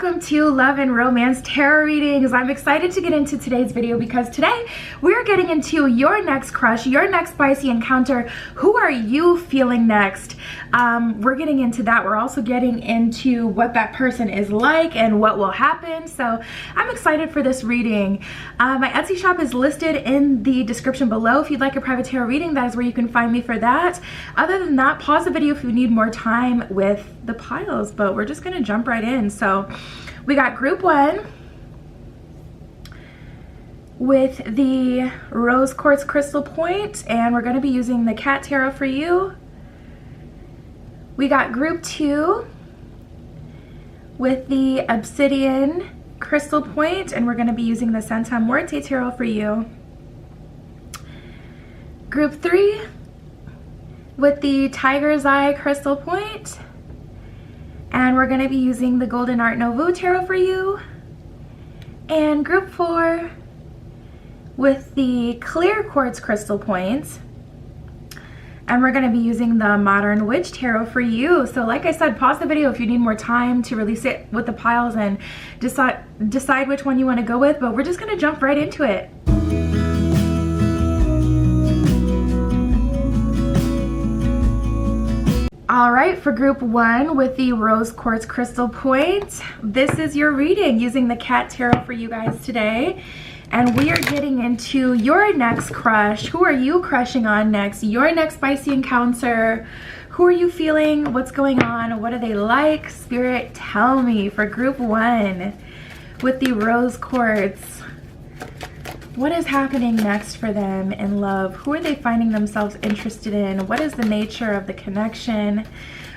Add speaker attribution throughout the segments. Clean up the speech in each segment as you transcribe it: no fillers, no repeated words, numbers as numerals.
Speaker 1: welcome to Love and Romance Tarot Readings. I'm excited to get into today's video because today we're getting into your next crush, your next spicy encounter. Who are you feeling next? We're getting into that. We're also getting into what that person is like and what will happen. So I'm excited for this reading. My Etsy shop is listed in the description below. If you'd like a private tarot reading, that is where you can find me for that. Other than that, pause the video if you need more time with the piles, but we're just gonna jump right in. So we got group one with the rose quartz crystal point, and we're going to be using the cat tarot for you. We got group two with the obsidian crystal point, and we're going to be using the Santa Muerte tarot for you. Group three with the tiger's eye crystal point, and we're going to be using the Golden Art Nouveau tarot for you. And group four with the clear quartz crystal points, and we're going to be using the Modern Witch tarot for you. So like I said, pause the video if you need more time to release it with the piles and decide which one you want to go with, but we're just going to jump right into it. All right, for group one with the rose quartz crystal point, this is your reading using the cat tarot for you guys today. And we are getting into your next crush. Who are you crushing on next? Your next spicy encounter. Who are you feeling? What's going on? What are they like? Spirit, tell me for group one with the rose quartz. What is happening next for them in love? Who are they finding themselves interested in? What is the nature of the connection?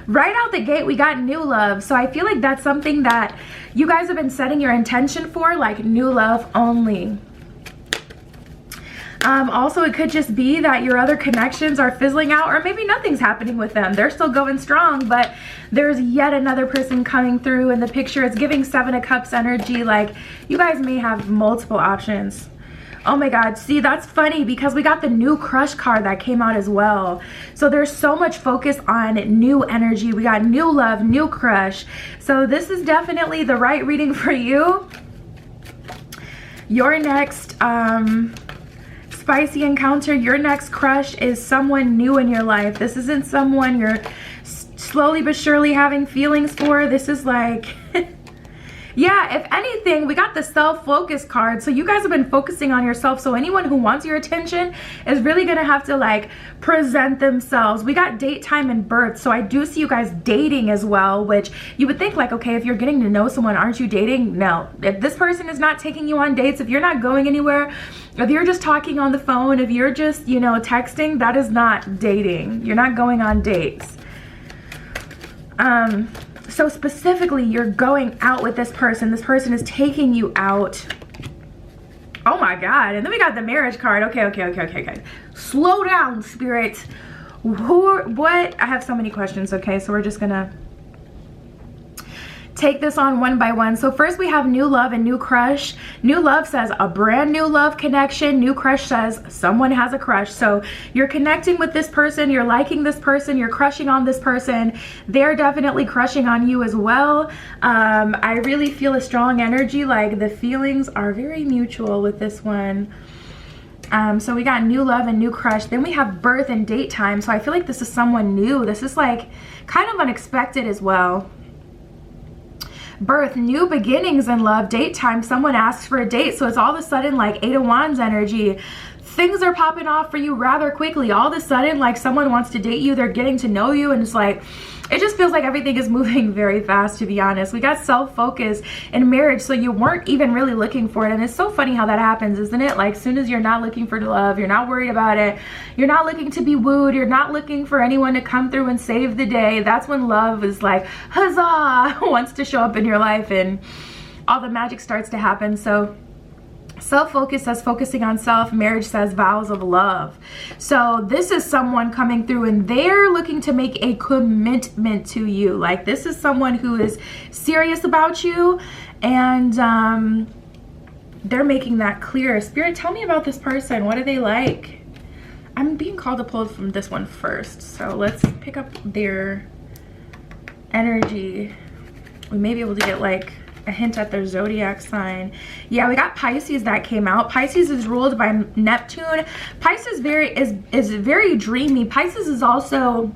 Speaker 1: Right out the gate, we got new love. So I feel like that's something that you guys have been setting your intention for, like new love only. Also, it could just be that your other connections are fizzling out, or maybe nothing's happening with them. They're still going strong, but there's yet another person coming through in the picture. It's giving Seven of Cups energy. Like you guys may have multiple options. Oh my God, see, that's funny because we got the new crush card that came out as well. So there's so much focus on new energy. We got new love, new crush. So this is definitely the right reading for you. Your next spicy encounter, your next crush is someone new in your life. This isn't someone you're slowly but surely having feelings for. This is like... Yeah, if anything, we got the self-focus card. So you guys have been focusing on yourself. So anyone who wants your attention is really going to have to like present themselves. We got date, time, and birth. So I do see you guys dating as well, which you would think like, okay, if you're getting to know someone, aren't you dating? No. If this person is not taking you on dates, if you're not going anywhere, if you're just talking on the phone, if you're just, you know, texting, that is not dating. You're not going on dates. So specifically, you're going out with this person. This person is taking you out. Oh my God. And then we got the marriage card. Okay. Slow down, Spirit. What? I have so many questions. Okay, so we're just gonna take this on one by one. So first we have new love and new crush. New love says a brand new love connection. New crush says someone has a crush. So you're connecting with this person, you're liking this person, you're crushing on this person. They're definitely crushing on you as well. I really feel a strong energy, like the feelings are very mutual with this one. So we got new love and new crush. Then we have birth and date time. So I feel like this is someone new. This is like kind of unexpected as well. Birth, new beginnings in love. Date time, someone asks for a date. So it's all of a sudden like Eight of Wands energy. Things are popping off for you rather quickly. All of a sudden, like someone wants to date you, they're getting to know you, and it's like, it just feels like everything is moving very fast, to be honest. We got self-focus in marriage, so you weren't even really looking for it. And it's so funny how that happens, isn't it? Like, as soon as you're not looking for love, you're not worried about it, you're not looking to be wooed, you're not looking for anyone to come through and save the day, that's when love is like, huzzah, wants to show up in your life, and all the magic starts to happen. So self-focus says focusing on self. Marriage says vows of love. So this is someone coming through and they're looking to make a commitment to you. Like this is someone who is serious about you, and they're making that clear. Spirit, tell me about this person. What are they like? I'm being called to pull from this one first. So let's pick up their energy. We may be able to get like a hint at their zodiac sign. Yeah, we got Pisces that came out. Pisces is ruled by Neptune. Pisces is very dreamy. Pisces is also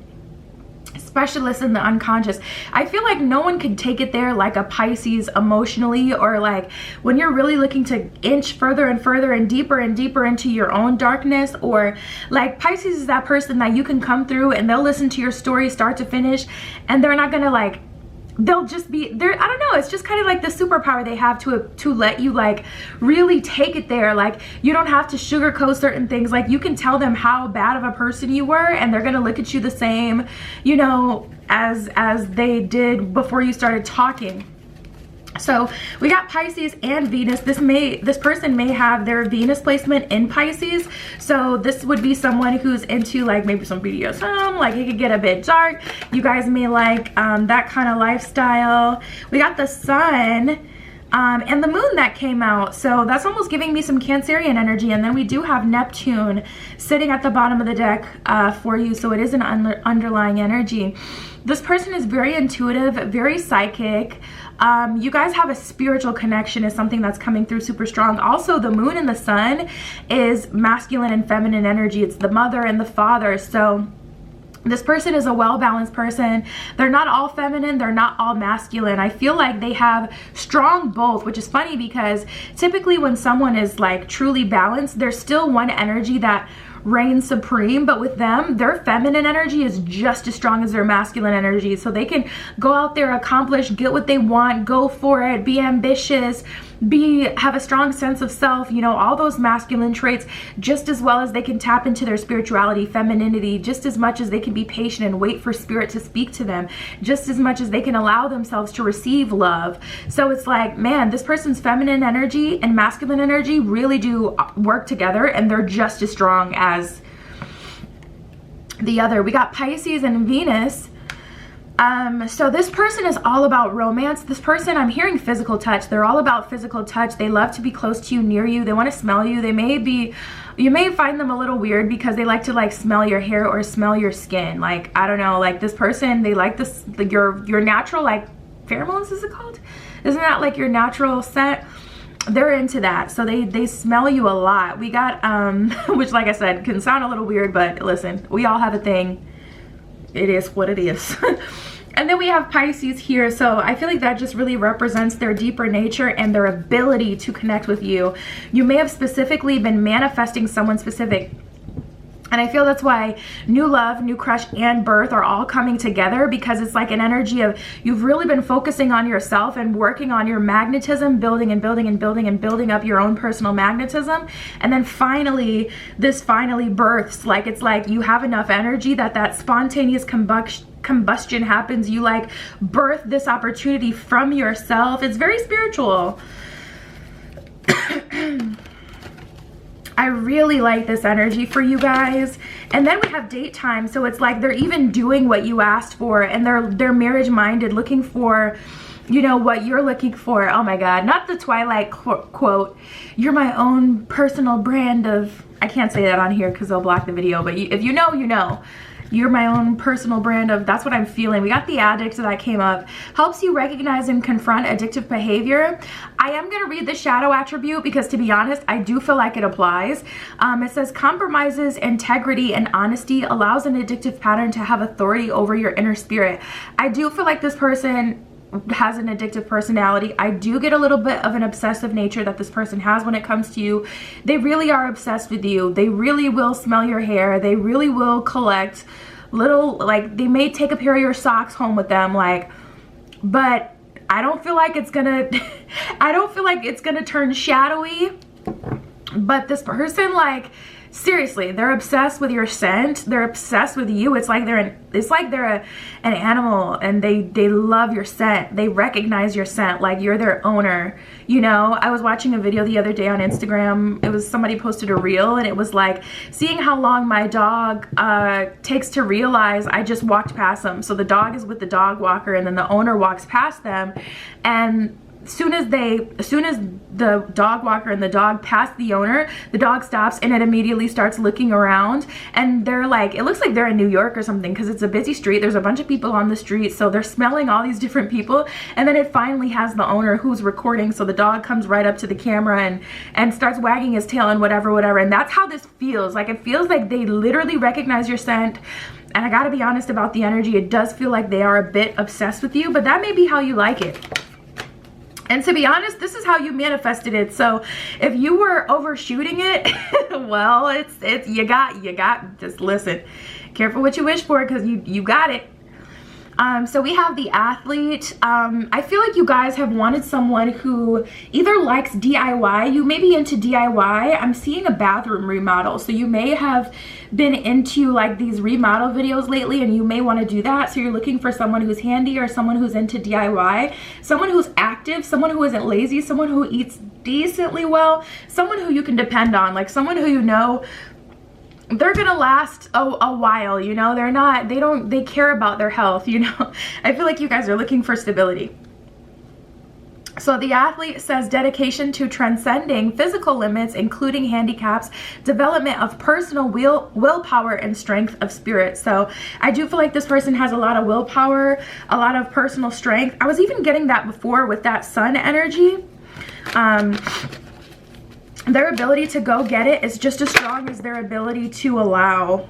Speaker 1: specialist in the unconscious. I feel like no one can take it there like a Pisces emotionally, or like when you're really looking to inch further and further and deeper into your own darkness, or like Pisces is that person that you can come through and they'll listen to your story start to finish, and they're not gonna like, they'll just be there. I don't know, it's just kind of like the superpower they have to let you like really take it there. Like you don't have to sugarcoat certain things. Like you can tell them how bad of a person you were and they're gonna look at you the same, you know, as they did before you started talking. So we got Pisces and Venus. This person may have their Venus placement in Pisces. So this would be someone who's into like maybe some BDSM, like it could get a bit dark. You guys may like that kind of lifestyle. We got the sun and the moon that came out. So that's almost giving me some Cancerian energy. And then we do have Neptune sitting at the bottom of the deck for you. So it is an underlying energy. This person is very intuitive, very psychic. You guys have a spiritual connection, is something that's coming through super strong. Also, the moon and the sun is masculine and feminine energy. It's the mother and the father. So this person is a well-balanced person. They're not all feminine, they're not all masculine. I feel like they have strong both, which is funny because typically when someone is like truly balanced, there's still one energy that reigns supreme, but with them, their feminine energy is just as strong as their masculine energy. So they can go out there, accomplish, get what they want, go for it, be ambitious, have a strong sense of self, you know, all those masculine traits, just as well as they can tap into their spirituality, femininity, just as much as they can be patient and wait for spirit to speak to them, just as much as they can allow themselves to receive love. So it's like, man, this person's feminine energy and masculine energy really do work together, and they're just as strong as the other. We got Pisces and Venus. So this person is all about romance. This person, I'm hearing physical touch. They're all about physical touch. They love to be close to you, near you. They want to smell you. You may find them a little weird because they like to like smell your hair or smell your skin. Like, I don't know, like this person, they like this, like your natural, like pheromones, is it called? Isn't that like your natural scent? They're into that. So they smell you a lot. We got, which like I said, can sound a little weird, but listen, we all have a thing. It is what it is. And then we have Pisces here. So I feel like that just really represents their deeper nature and their ability to connect with you. You may have specifically been manifesting someone specific. And I feel that's why new love, new crush, and birth are all coming together, because it's like an energy of you've really been focusing on yourself and working on your magnetism, building and building and building and building up your own personal magnetism. And then finally, this finally births. Like it's like you have enough energy that spontaneous combustion happens. You like birth this opportunity from yourself. It's very spiritual. I really like this energy for you guys. And then we have date time. So it's like they're even doing what you asked for, and they're marriage minded, looking for, you know, what you're looking for. Oh my God, not the Twilight quote, you're my own personal brand of, I can't say that on here because they'll block the video, but if you know, you know. You're my own personal brand of, that's what I'm feeling. We got the addict that came up. Helps you recognize and confront addictive behavior. I am going to read the shadow attribute because, to be honest, I do feel like it applies. It says compromises integrity and honesty, allows an addictive pattern to have authority over your inner spirit. I do feel like this person has an addictive personality. I do get a little bit of an obsessive nature that this person has when it comes to you. They really are obsessed with you. They really will smell your hair. They really will collect little, like they may take a pair of your socks home with them, like, but I don't feel like it's gonna I don't feel like it's gonna turn shadowy. But this person, like, seriously, they're obsessed with your scent. They're obsessed with you. It's like they're an animal, and they love your scent. They recognize your scent like you're their owner. You know, I was watching a video the other day on Instagram. It was somebody posted a reel, and it was like seeing how long my dog takes to realize I just walked past them. So the dog is with the dog walker, and then the owner walks past them, and soon as the dog walker and the dog pass the owner, the dog stops and it immediately starts looking around, and they're like, it looks like they're in New York or something, because it's a busy street, there's a bunch of people on the street, so they're smelling all these different people, and then it finally has the owner who's recording, so the dog comes right up to the camera and starts wagging his tail and whatever, and that's how this feels. Like, it feels like they literally recognize your scent. And I gotta be honest about the energy, it does feel like they are a bit obsessed with you, but that may be how you like it. And to be honest, this is how you manifested it. So if you were overshooting it, well, it's you got, just listen. Careful what you wish for, because you got it. So we have the athlete. I feel like you guys have wanted someone who either likes DIY, you may be into DIY. I'm seeing a bathroom remodel. So you may have been into like these remodel videos lately, and you may want to do that. So you're looking for someone who's handy, or someone who's into DIY, someone who's active, someone who isn't lazy, someone who eats decently well, someone who you can depend on, like someone who you know they're gonna last a while, you know. They care about their health, you know. I feel like you guys are looking for stability. So the athlete says dedication to transcending physical limits, including handicaps, development of personal willpower, and strength of spirit. So I do feel like this person has a lot of willpower, a lot of personal strength. I was even getting that before with that sun energy. Their ability to go get it is just as strong as their ability to allow.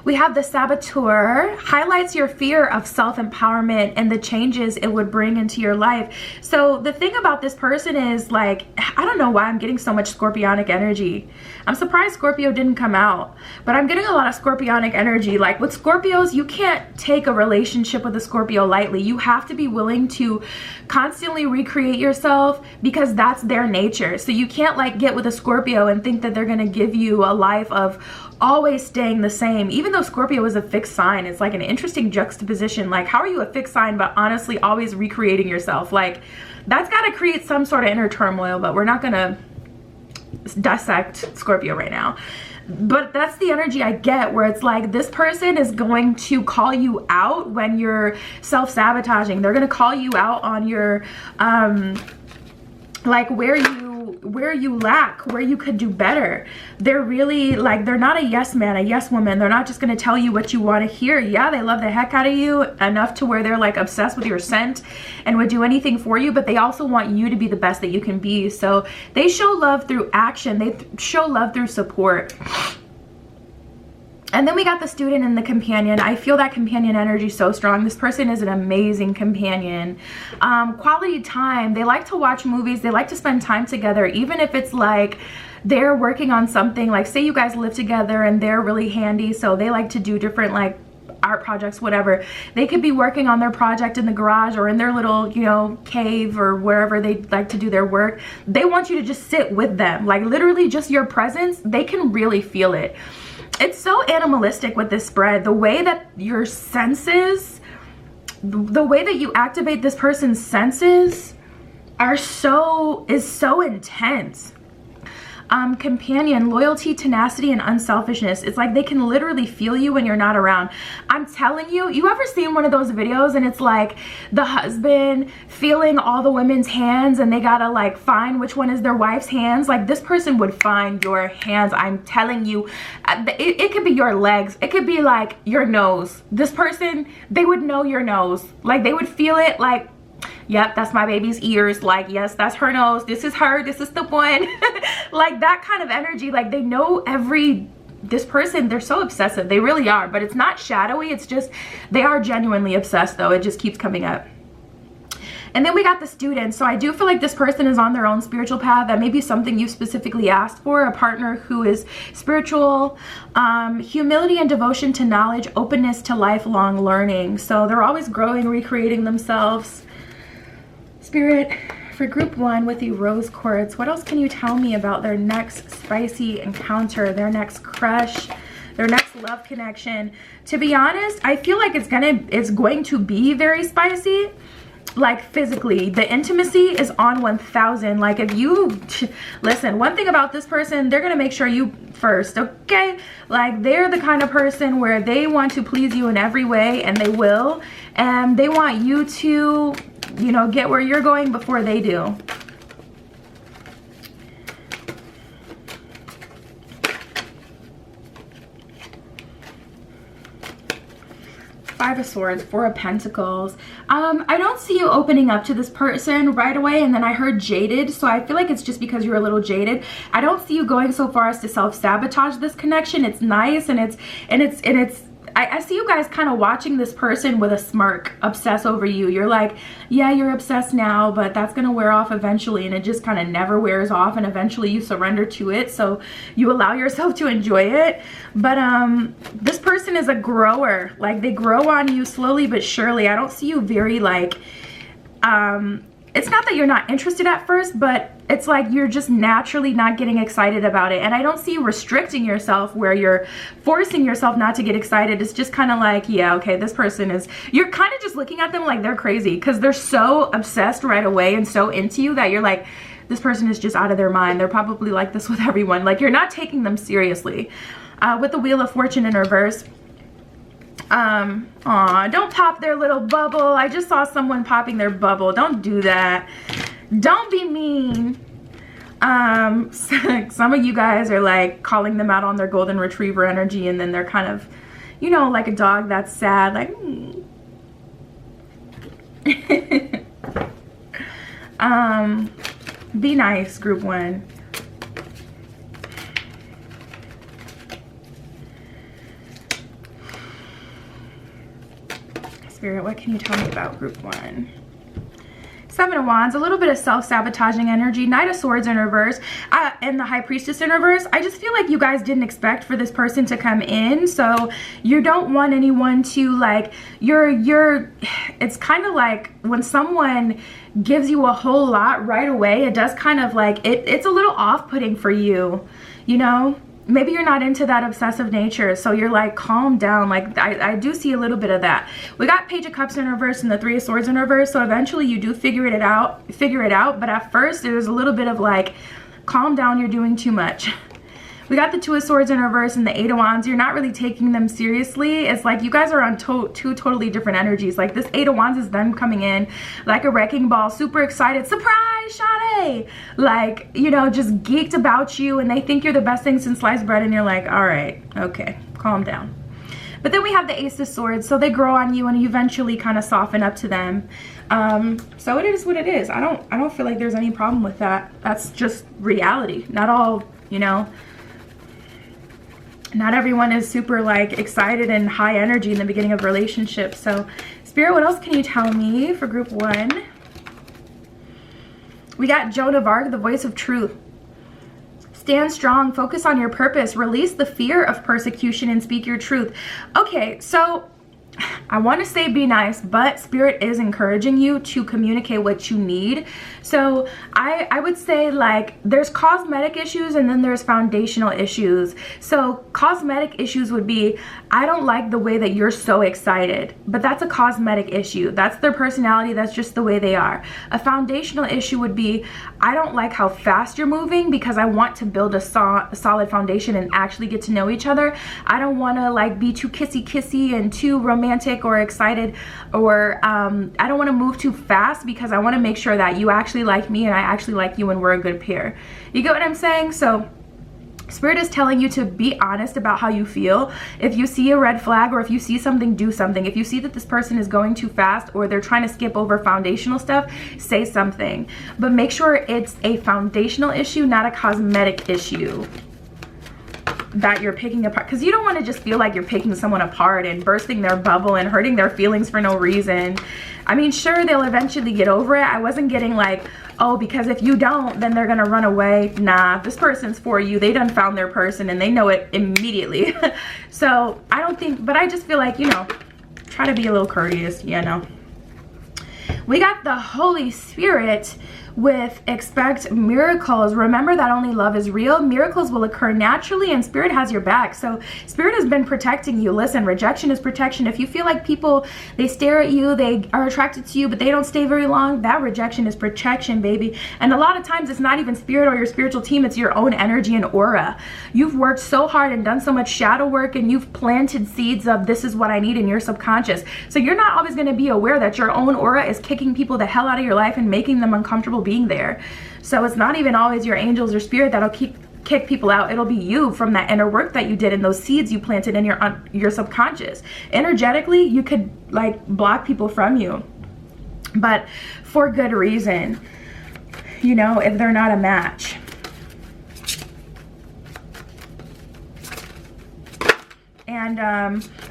Speaker 1: We have the saboteur, highlights your fear of self-empowerment and the changes it would bring into your life. So the thing about this person is, like, I don't know why I'm getting so much scorpionic energy. I'm surprised Scorpio didn't come out, but I'm getting a lot of scorpionic energy. Like with Scorpios, you can't take a relationship with a Scorpio lightly. You have to be willing to constantly recreate yourself, because that's their nature. So you can't like get with a Scorpio and think that they're gonna give you a life of always staying the same. Even though Scorpio is a fixed sign, it's like an interesting juxtaposition. Like, how are you a fixed sign but honestly always recreating yourself? Like, that's got to create some sort of inner turmoil, but we're not gonna dissect Scorpio right now. But that's the energy I get, where it's like this person is going to call you out when you're self-sabotaging. They're gonna call you out on your like where you lack, where you could do better. They're really like, they're not a yes man, a yes woman. They're not just going to tell you what you want to hear. Yeah, they love the heck out of you enough to where they're like obsessed with your scent and would do anything for you, but they also want you to be the best that you can be. So they show love through action. They show love through support. And then we got the student and the companion. I feel that companion energy so strong. This person is an amazing companion. Quality time. They like to watch movies. They like to spend time together, even if it's like they're working on something. Like, say you guys live together and they're really handy, so they like to do different like art projects, whatever. They could be working on their project in the garage or in their little, you know, cave or wherever they like to do their work. They want you to just sit with them. Like, literally just your presence, they can really feel it. It's so animalistic with this spread. The way that your senses, the way that you activate this person's senses is so intense. Companion, loyalty, tenacity, and unselfishness. It's like they can literally feel you when you're not around. I'm telling you, you ever seen one of those videos and it's like the husband feeling all the women's hands and they gotta like find which one is their wife's hands? Like, this person would find your hands. I'm telling you, it could be your legs. It could be like your nose. This person, they would know your nose. Like, they would feel it like, yep, that's my baby's ears. Like, yes, that's her nose. This is her. This is the one. Like, that kind of energy. Like, they know this person, they're so obsessive. They really are. But it's not shadowy. It's just, they are genuinely obsessed, though. It just keeps coming up. And then we got the student. So I do feel like this person is on their own spiritual path. That may be something you specifically asked for. A partner who is spiritual, humility and devotion to knowledge, openness to lifelong learning. So they're always growing, recreating themselves. Spirit, for group 1 with the rose quartz, what else can you tell me about their next spicy encounter, their next crush, their next love connection? To be honest, I feel like it's going to be very spicy. Like, physically, the intimacy is on 1000. Like, if you listen, one thing about this person, they're gonna make sure you first, okay? Like, they're the kind of person where they want to please you in every way, and they will, and they want you to you know, get where you're going before they do. Five of Swords, Four of Pentacles. I don't see you opening up to this person right away, and then I heard jaded, so I feel like it's just because you're a little jaded. I don't see you going so far as to self-sabotage this connection. It's nice, and I see you guys kind of watching this person with a smirk obsess over you. You're like, yeah, you're obsessed now, but that's gonna wear off eventually, and it just kind of never wears off, and eventually you surrender to it, so you allow yourself to enjoy it. But this person is a grower. Like, they grow on you slowly but surely. I don't see you very like it's not that you're not interested at first, but it's like you're just naturally not getting excited about it. And I don't see you restricting yourself where you're forcing yourself not to get excited. It's just kind of like, yeah, okay, this person is, you're kind of just looking at them like they're crazy because they're so obsessed right away and so into you that you're like, this person is just out of their mind. They're probably like this with everyone. Like, you're not taking them seriously. With the Wheel of Fortune in reverse, aw, don't pop their little bubble. I just saw someone popping their bubble. Don't do that. Don't be mean. Some of you guys are like calling them out on their golden retriever energy, and then they're kind of, you know, like a dog that's sad, like be nice, group one. Spirit, what can you tell me about group one? Seven of Wands, a little bit of self-sabotaging energy. Knight of Swords in reverse, and the High Priestess in reverse. I just feel like you guys didn't expect for this person to come in, so you don't want anyone to like, it's kind of like when someone gives you a whole lot right away, it does kind of like, it's a little off-putting for you, you know? Maybe you're not into that obsessive nature, so you're like, calm down. Like, I do see a little bit of that. We got Page of Cups in reverse and the Three of Swords in reverse, so eventually you do figure it out, but at first there's a little bit of like, calm down, you're doing too much. We got the Two of Swords in reverse and the Eight of Wands. You're not really taking them seriously. It's like you guys are on two totally different energies. Like, this Eight of Wands is them coming in like a wrecking ball, super excited, surprise, Sade! Like, you know, just geeked about you, and they think you're the best thing since sliced bread, and you're like, all right, okay, calm down. But then we have the Ace of Swords, so they grow on you and you eventually kind of soften up to them. So it is what it is. I don't feel like there's any problem with that. That's just reality. Not all, you know, not everyone is super like excited and high energy in the beginning of relationships. So Spirit, what else can you tell me for group one? We got Joan of Arc, the voice of truth. Stand strong, focus on your purpose, release the fear of persecution, and speak your truth. Okay, so I want to say be nice, but Spirit is encouraging you to communicate what you need. So I would say, like, there's cosmetic issues and then there's foundational issues. So cosmetic issues would be, I don't like the way that you're so excited, but that's a cosmetic issue. That's their personality. That's just the way they are. A foundational issue would be, I don't like how fast you're moving because I want to build a solid foundation and actually get to know each other. I don't want to like be too kissy and too romantic or excited, or I don't want to move too fast because I want to make sure that you actually like me and I actually like you and we're a good pair. You get what I'm saying? So Spirit is telling you to be honest about how you feel. If you see a red flag, or if you see something, do something. If you see that this person is going too fast or they're trying to skip over foundational stuff, say something. But make sure it's a foundational issue, not a cosmetic issue that you're picking apart, because you don't want to just feel like you're picking someone apart and bursting their bubble and hurting their feelings for no reason. I mean, sure, they'll eventually get over it. I wasn't getting like, oh, because if you don't, then they're gonna run away. Nah, this person's for you. They done found their person and they know it immediately. So I don't think, but I just feel like, you know, try to be a little courteous, you know. We got the Holy Spirit with expect miracles. Remember that only love is real. Miracles will occur naturally, and Spirit has your back. So Spirit has been protecting you. Listen, rejection is protection. If you feel like people, they stare at you, they are attracted to you, but they don't stay very long, that rejection is protection, baby. And a lot of times it's not even Spirit or your spiritual team, it's your own energy and aura. You've worked so hard and done so much shadow work, and you've planted seeds of this is what I need in your subconscious. So you're not always going to be aware that your own aura is kicking people the hell out of your life and making them uncomfortable being there. So it's not even always your angels or Spirit that'll kick people out. It'll be you from that inner work that you did and those seeds you planted in your subconscious. Energetically, you could like block people from you, but for good reason, you know, if they're not a match. And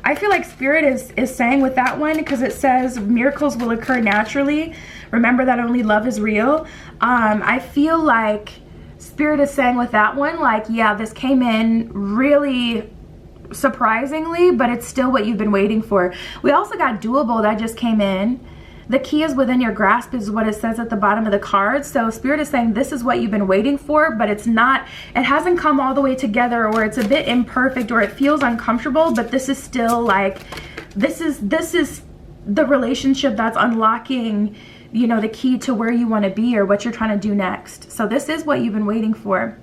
Speaker 1: I feel like Spirit is saying with that one, because it says miracles will occur naturally. Remember that only love is real. I feel like Spirit is saying with that one, like, yeah, this came in really surprisingly, but it's still what you've been waiting for. We also got doable that just came in. The key is within your grasp is what it says at the bottom of the card. So Spirit is saying this is what you've been waiting for, but it's not, it hasn't come all the way together, or it's a bit imperfect, or it feels uncomfortable, but this is still like, this is the relationship that's unlocking, you know, the key to where you want to be or what you're trying to do next. So this is what you've been waiting for.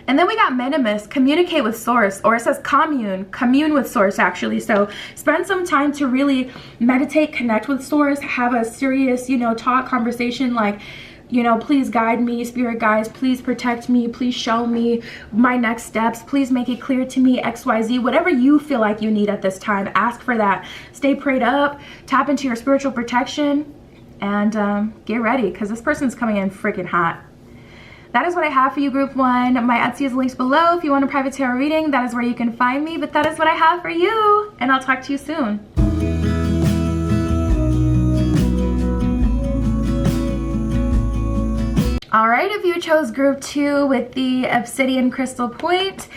Speaker 1: And then we got minimus, communicate with source, or it says commune with source actually. So spend some time to really meditate, connect with source, have a serious, you know, talk, conversation, like, you know, please guide me, Spirit guides, please protect me, please show me my next steps, please make it clear to me, XYZ, whatever you feel like you need at this time, ask for that. Stay prayed up, tap into your spiritual protection, and get ready, because this person's coming in freaking hot. That is what I have for you, Group 1. My Etsy is linked below. If you want a private tarot reading, that is where you can find me. But that is what I have for you, and I'll talk to you soon. All right, if you chose Group 2 with the Obsidian Crystal Point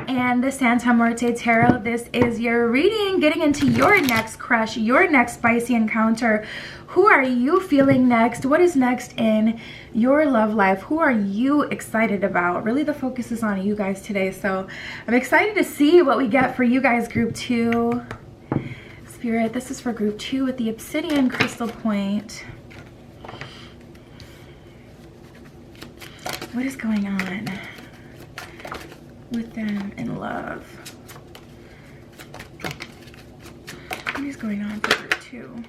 Speaker 1: and the Santa Muerte Tarot, this is your reading, getting into your next crush, your next spicy encounter. Who are you feeling next? What is next in your love life? Who are you excited about? Really, the focus is on you guys today. So I'm excited to see what we get for you guys, Group 2. Spirit, this is for Group 2 with the Obsidian Crystal Point. What is going on with them in love? What is going on for Group 2?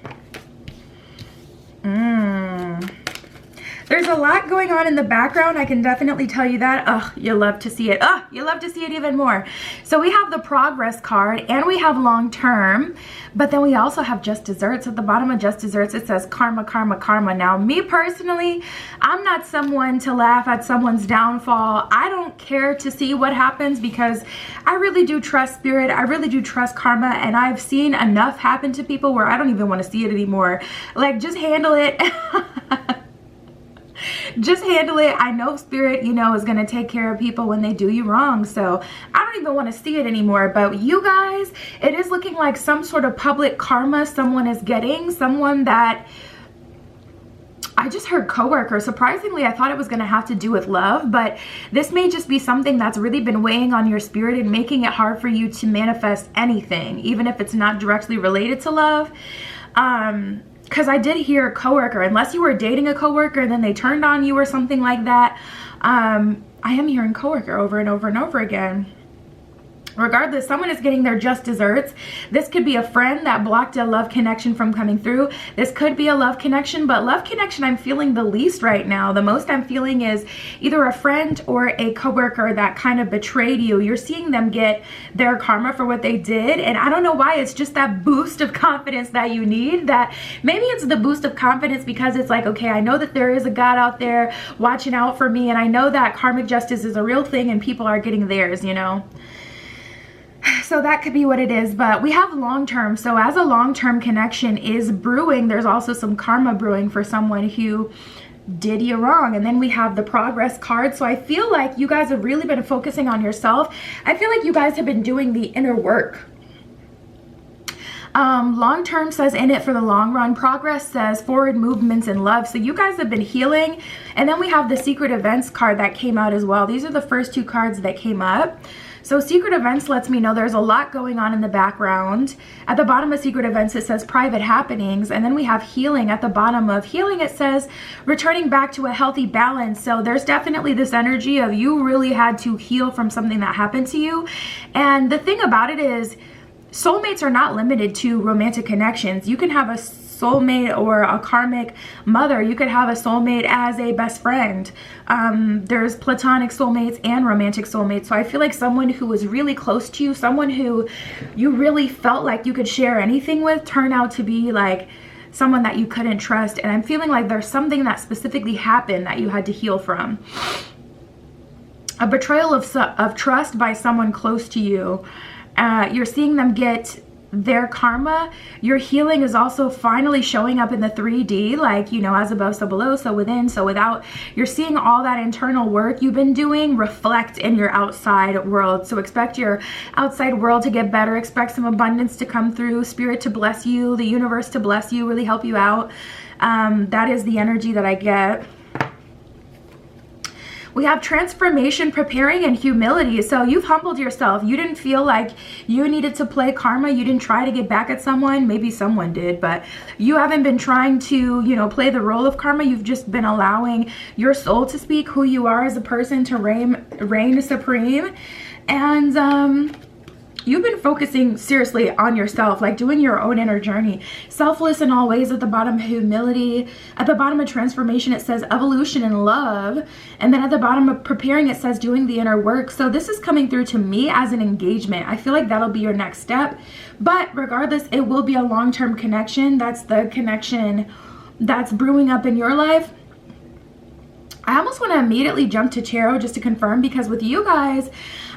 Speaker 1: There's a lot going on in the background. I can definitely tell you that. Oh, you love to see it. Oh, you love to see it even more. So we have the progress card and we have long term, but then we also have just desserts. At the bottom of just desserts, it says karma, karma, karma. Now, me personally, I'm not someone to laugh at someone's downfall. I don't care to see what happens because I really do trust Spirit. I really do trust karma, and I've seen enough happen to people where I don't even want to see it anymore. Like, just handle it. Just handle it. I know Spirit, you know, is going to take care of people when they do you wrong. So I don't even want to see it anymore. But you guys, it is looking like some sort of public karma someone is getting. Someone that, I just heard coworker. Surprisingly, I thought it was going to have to do with love, but this may just be something that's really been weighing on your spirit and making it hard for you to manifest anything, even if it's not directly related to love. Because I did hear a coworker, unless you were dating a coworker and then they turned on you or something like that. I am hearing coworker over and over and over again. Regardless, someone is getting their just desserts. This could be a friend that blocked a love connection from coming through. This could be a love connection, but love connection I'm feeling the least right now. The most I'm feeling is either a friend or a coworker that kind of betrayed you. You're seeing them get their karma for what they did, and I don't know why. It's just that boost of confidence that you need. That maybe it's the boost of confidence because it's like, okay, I know that there is a God out there watching out for me, and I know that karmic justice is a real thing and people are getting theirs, you know. So that could be what it is, but we have long-term. So as a long-term connection is brewing, there's also some karma brewing for someone who did you wrong. And then we have the progress card. So I feel like you guys have really been focusing on yourself. I feel like you guys have been doing the inner work. Long term says in it for the long run. Progress says forward movements in love. So you guys have been healing. And then we have the secret events card that came out as well. These are the first two cards that came up. So secret events lets me know there's a lot going on in the background. At the bottom of secret events, it says private happenings. And then we have healing. At the bottom of healing, it says returning back to a healthy balance. So there's definitely this energy of you really had to heal from something that happened to you. And the thing about it is, soulmates are not limited to romantic connections. You can have a soulmate or a karmic mother. You could have a soulmate as a best friend. There's platonic soulmates and romantic soulmates. So I feel like someone who was really close to you, someone who you really felt like you could share anything with, turned out to be like someone that you couldn't trust. And I'm feeling like there's something that specifically happened that you had to heal from. A betrayal of trust by someone close to you. You're seeing them get their karma. Your healing is also finally showing up in the 3D, like, you know, as above, so below, so within, so without. You're seeing all that internal work you've been doing reflect in your outside world. So expect your outside world to get better. Expect some abundance to come through, spirit to bless you, the universe to bless you, really help you out. That is the energy that I get. We have transformation, preparing, and humility. So you've humbled yourself. You didn't feel like you needed to play karma. You didn't try to get back at someone. Maybe someone did, but you haven't been trying to, you know, play the role of karma. You've just been allowing your soul to speak, who you are as a person, to reign supreme. And you've been focusing seriously on yourself, like doing your own inner journey. Selfless in all ways at the bottom, humility. At the bottom of transformation, it says evolution and love. And then at the bottom of preparing, it says doing the inner work. So this is coming through to me as an engagement. I feel like that'll be your next step. But regardless, it will be a long-term connection. That's the connection that's brewing up in your life. I almost want to immediately jump to tarot just to confirm, because with you guys,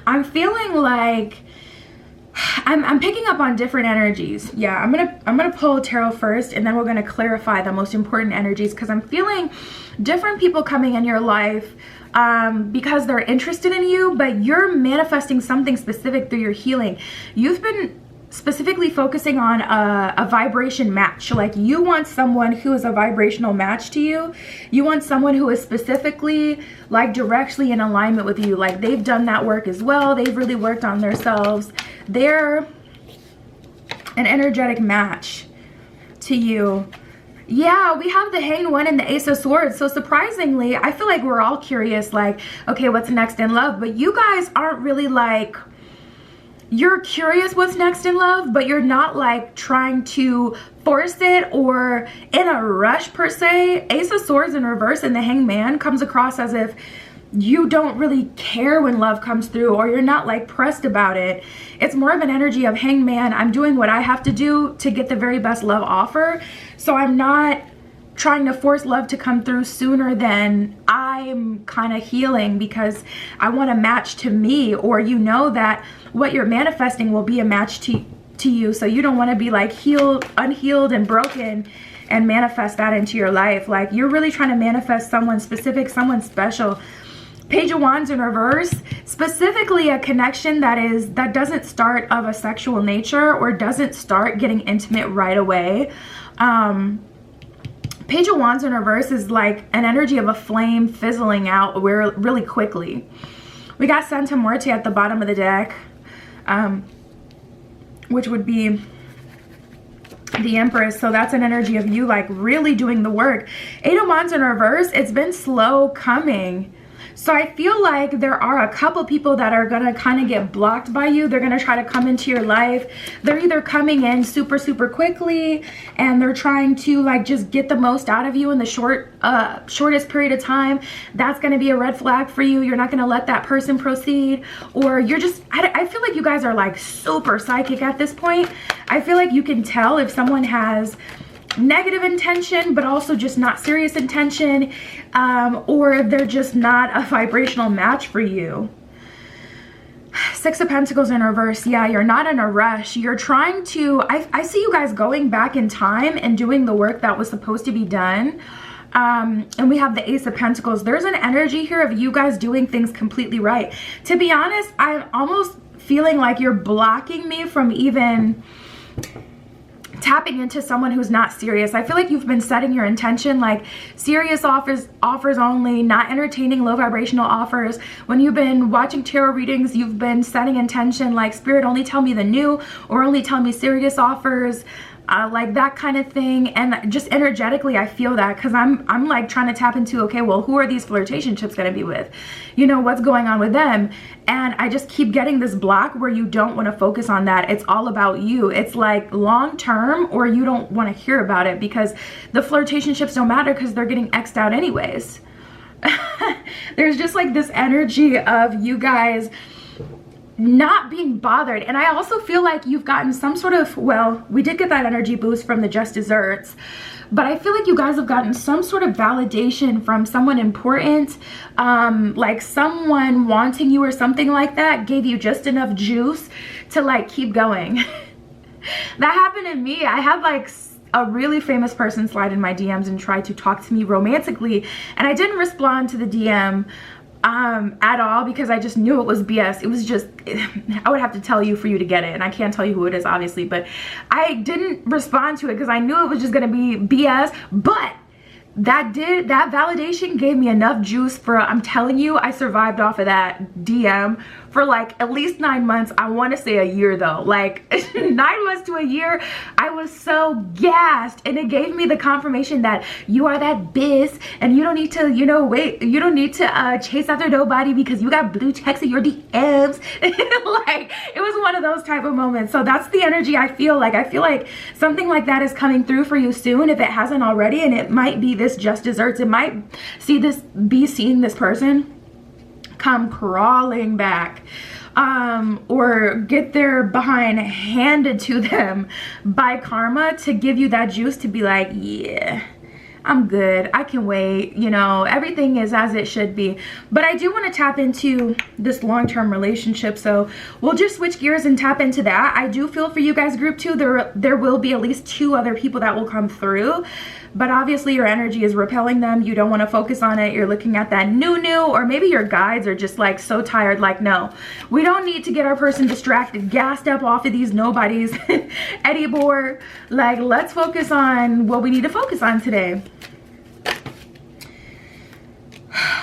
Speaker 1: I'm feeling like I'm picking up on different energies. Yeah, I'm gonna pull tarot first, and then we're gonna clarify the most important energies, because I'm feeling different people coming in your life because they're interested in you, but you're manifesting something specific through your healing. You've been specifically focusing on a vibration match. Like, you want someone who is a vibrational match to you. You want someone who is specifically like directly in alignment with you. Like, they've done that work as well. They've really worked on themselves. They're an energetic match to you. Yeah, we have the Hanged One and the Ace of Swords. So surprisingly, I feel like we're all curious, like, okay, what's next in love? But you guys aren't really like, you're curious what's next in love, but you're not like trying to force it or in a rush per se. Ace of Swords in reverse and the Hanged Man comes across as if you don't really care when love comes through, or you're not like pressed about it. It's more of an energy of Hanged Man. I'm doing what I have to do to get the very best love offer. So I'm not trying to force love to come through sooner than I'm kind of healing, because I want a match to me, or you know that what you're manifesting will be a match to you. So you don't want to be like healed, unhealed, and broken and manifest that into your life. Like, you're really trying to manifest someone specific, someone special. Page of Wands in reverse, specifically a connection that doesn't start of a sexual nature or doesn't start getting intimate right away. Page of Wands in reverse is like an energy of a flame fizzling out really quickly. We got Santa Muerte at the bottom of the deck, which would be the Empress. So that's an energy of you like really doing the work. Eight of Wands in reverse, it's been slow coming. So I feel like there are a couple people that are gonna kind of get blocked by you. They're gonna try to come into your life. They're either coming in super quickly, and they're trying to like just get the most out of you in the shortest period of time. That's gonna be a red flag for you. You're not gonna let that person proceed, or you're just, I feel like you guys are like super psychic at this point. I feel like you can tell if someone has negative intention, but also just not serious intention, or they're just not a vibrational match for you. Six of Pentacles in reverse. Yeah, you're not in a rush. You're trying to, I see you guys going back in time and doing the work that was supposed to be done. And we have the Ace of Pentacles. There's an energy here of you guys doing things completely right. To be honest, I'm almost feeling like you're blocking me from even tapping into someone who's not serious. I feel like you've been setting your intention like serious offers only, not entertaining low vibrational offers. When you've been watching tarot readings, you've been setting intention like, Spirit, only tell me the new, or only tell me serious offers, like that kind of thing. And just energetically I feel that, because I'm like trying to tap into, okay, well, who are these flirtationships going to be with? You know, what's going on with them? And I just keep getting this block where you don't want to focus on that. It's all about you. It's like long term, or you don't want to hear about it, because the flirtationships don't matter because they're getting X'd out anyways. There's just like this energy of you guys not being bothered. And I also feel like you've gotten some sort of, well, we did get that energy boost from the Just Desserts, but I feel like you guys have gotten some sort of validation from someone important, like someone wanting you or something like that gave you just enough juice to like keep going. That happened to me. I had like a really famous person slide in my DMs and try to talk to me romantically, and I didn't respond to the DM at all, because I just knew it was BS. It was just, I would have to tell you for you to get it, and I can't tell you who it is obviously, but I didn't respond to it because I knew it was just gonna be BS. But that validation gave me enough juice for, I'm telling you, I survived off of that DM for like at least 9 months. I want to say a year though, like 9 months to a year. I was so gassed, and it gave me the confirmation that you are that biz, and you don't need to, you know, wait, you don't need to chase after nobody because you got blue checks in your DMs. Like, it was one of those type of moments. So that's the energy I feel like. I feel like something like that is coming through for you soon, if it hasn't already, and it might be this Just Desserts. It might be seeing this person come crawling back, or get their behind handed to them by karma to give you that juice to be like, yeah, I'm good, I can wait, you know, everything is as it should be. But I do want to tap into this long-term relationship, so we'll just switch gears and tap into that. I do feel for you guys, group 2, there will be at least 2 other people that will come through, but obviously your energy is repelling them. You don't want to focus on it. You're looking at that new, or maybe your guides are just like so tired, like, no, we don't need to get our person distracted, gassed up off of these nobodies anymore. Like, let's focus on what we need to focus on today.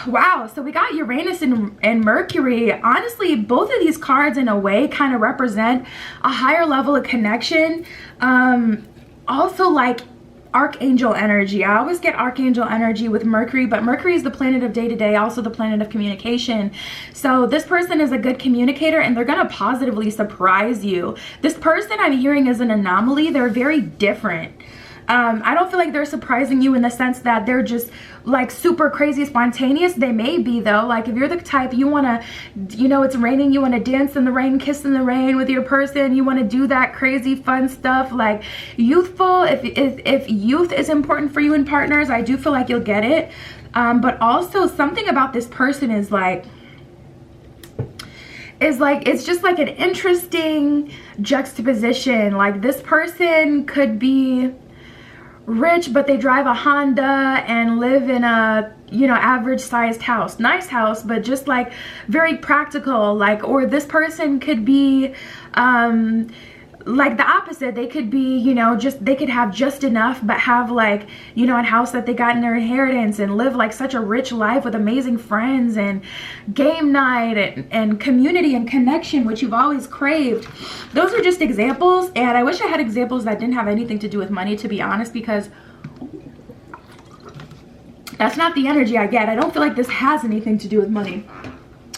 Speaker 1: Wow, so we got Uranus and Mercury. Honestly, both of these cards in a way kind of represent a higher level of connection. Also like archangel energy. I always get archangel energy with Mercury, but Mercury is the planet of day-to-day, also the planet of communication. So this person is a good communicator, and they're gonna positively surprise you. This person I'm hearing is an anomaly. They're very different. I don't feel like they're surprising you in the sense that they're just like super crazy spontaneous. They may be though. Like, if you're the type, you want to, you know, it's raining, you want to dance in the rain, kiss in the rain with your person, you want to do that crazy fun stuff, like youthful. If youth is important for you in partners, I do feel like you'll get it. But also something about this person is like, it's just like an interesting juxtaposition. Like, this person could be rich, but they drive a Honda and live in a, you know, average sized house, nice house, but just like very practical. Like, or this person could be like the opposite. They could be, you know, just, they could have just enough, but have like, you know, a house that they got in their inheritance, and live like such a rich life with amazing friends and game night and community and connection, which you've always craved. Those are just examples, and I wish I had examples that didn't have anything to do with money, to be honest, because that's not the energy I get. I don't feel like this has anything to do with money.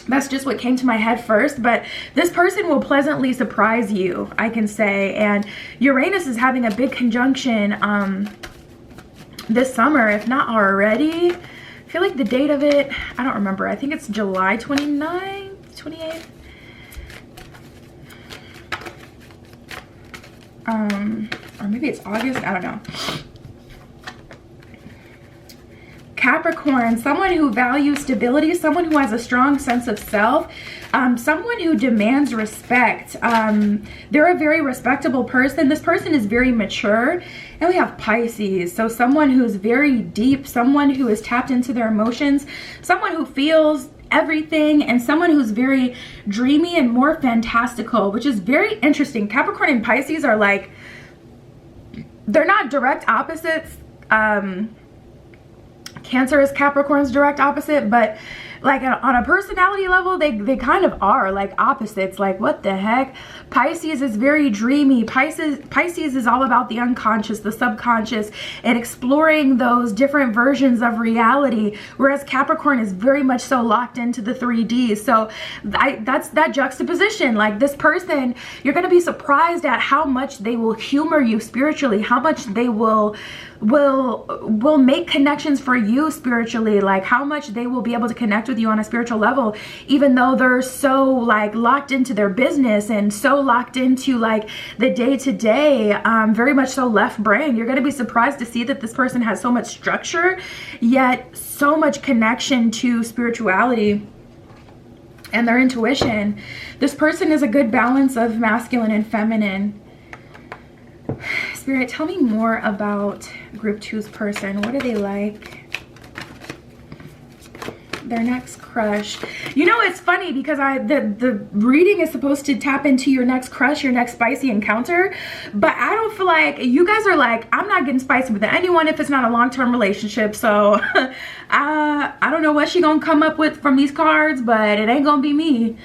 Speaker 1: That's just what came to my head first. But this person will pleasantly surprise you, I can say. And Uranus is having a big conjunction this summer, if not already. I feel like the date of it, I don't remember. I think it's July 29th, 28th. Or maybe it's August, I don't know. Capricorn, someone who values stability, someone who has a strong sense of self, someone who demands respect. They're a very respectable person. This person is very mature. And we have Pisces, so someone who's very deep, someone who is tapped into their emotions, someone who feels everything, and someone who's very dreamy and more fantastical, which is very interesting. Capricorn and Pisces are like they're not direct opposites. Cancer is Capricorn's direct opposite, but like on a personality level, they kind of are like opposites. Like, what the heck? Pisces is very dreamy. Pisces is all about the unconscious, the subconscious, and exploring those different versions of reality, whereas Capricorn is very much so locked into the 3D. So that's that juxtaposition. Like, this person, you're going to be surprised at how much they will humor you spiritually, how much they will make connections for you spiritually, like how much they will be able to connect with you on a spiritual level, even though they're so like locked into their business and so locked into like the day-to-day, very much so left brain. You're going to be surprised to see that this person has so much structure, yet so much connection to spirituality and their intuition. This person is a good balance of masculine and feminine. Spirit, tell me more about group 2's person. What are they like? Their next crush. You know, it's funny because the reading is supposed to tap into your next crush, your next spicy encounter, but I don't feel like you guys are like, I'm not getting spicy with anyone if it's not a long-term relationship. So I don't know what she gonna come up with from these cards, but it ain't gonna be me.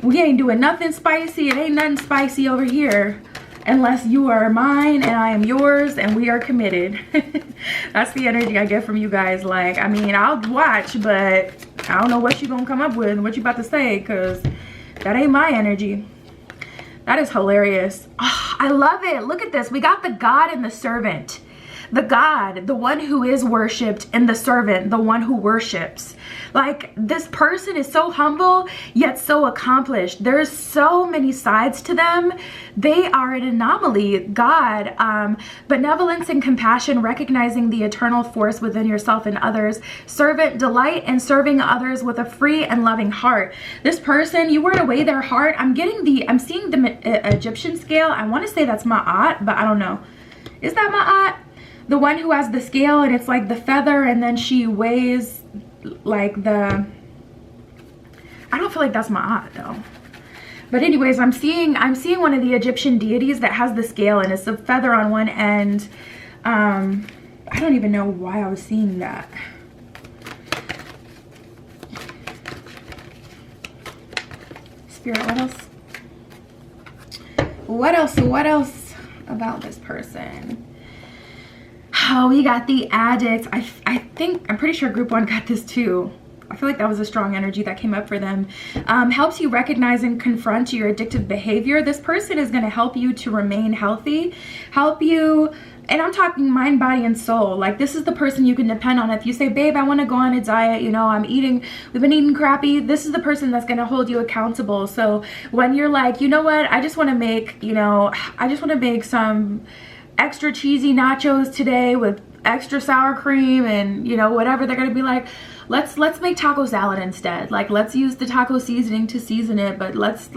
Speaker 1: We ain't doing nothing spicy. It ain't nothing spicy over here. Unless you are mine and I am yours and we are committed. That's the energy I get from you guys. Like, I mean, I'll watch, but I don't know what you gonna come up with and what you about to say, because that ain't my energy. That is hilarious. Oh, I love it. Look at this. We got the God and the servant. The God, the one who is worshipped, and the servant, the one who worships. Like, this person is so humble, yet so accomplished. There's so many sides to them. They are an anomaly. God, benevolence and compassion, recognizing the eternal force within yourself and others. Servant, delight in serving others with a free and loving heart. This person, you were to weigh their heart. I'm seeing the Egyptian scale. I want to say that's Ma'at, but I don't know. Is that Ma'at? The one who has the scale and it's like the feather, and then she weighs like the, I don't feel like that's Ma'at though. But anyways, I'm seeing one of the Egyptian deities that has the scale and it's a feather on one end. I don't even know why I was seeing that. Spirit, what else? What else about this person? Oh, we got the addict. I'm pretty sure group 1 got this too. I feel like that was a strong energy that came up for them. Helps you recognize and confront your addictive behavior. This person is going to help you to remain healthy, help you, and I'm talking mind, body, and soul. Like, this is the person you can depend on. If you say, babe, I want to go on a diet, you know, we've been eating crappy, this is the person that's going to hold you accountable. So when you're like, you know what, I just want to make some extra cheesy nachos today with extra sour cream and, you know, whatever, they're gonna be like, let's make taco salad instead. Like, let's use the taco seasoning to season it, but let's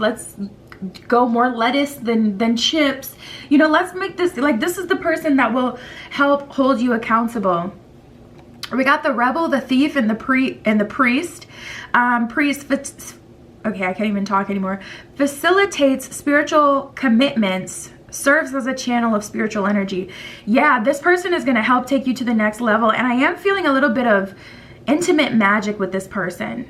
Speaker 1: go more lettuce than chips. You know, let's make this, like, this is the person that will help hold you accountable. We got the rebel, the thief, and the priest. Okay, I can't even talk anymore. Facilitates spiritual commitments, serves as a channel of spiritual energy. Yeah, this person is going to help take you to the next level. And I am feeling a little bit of intimate magic with this person.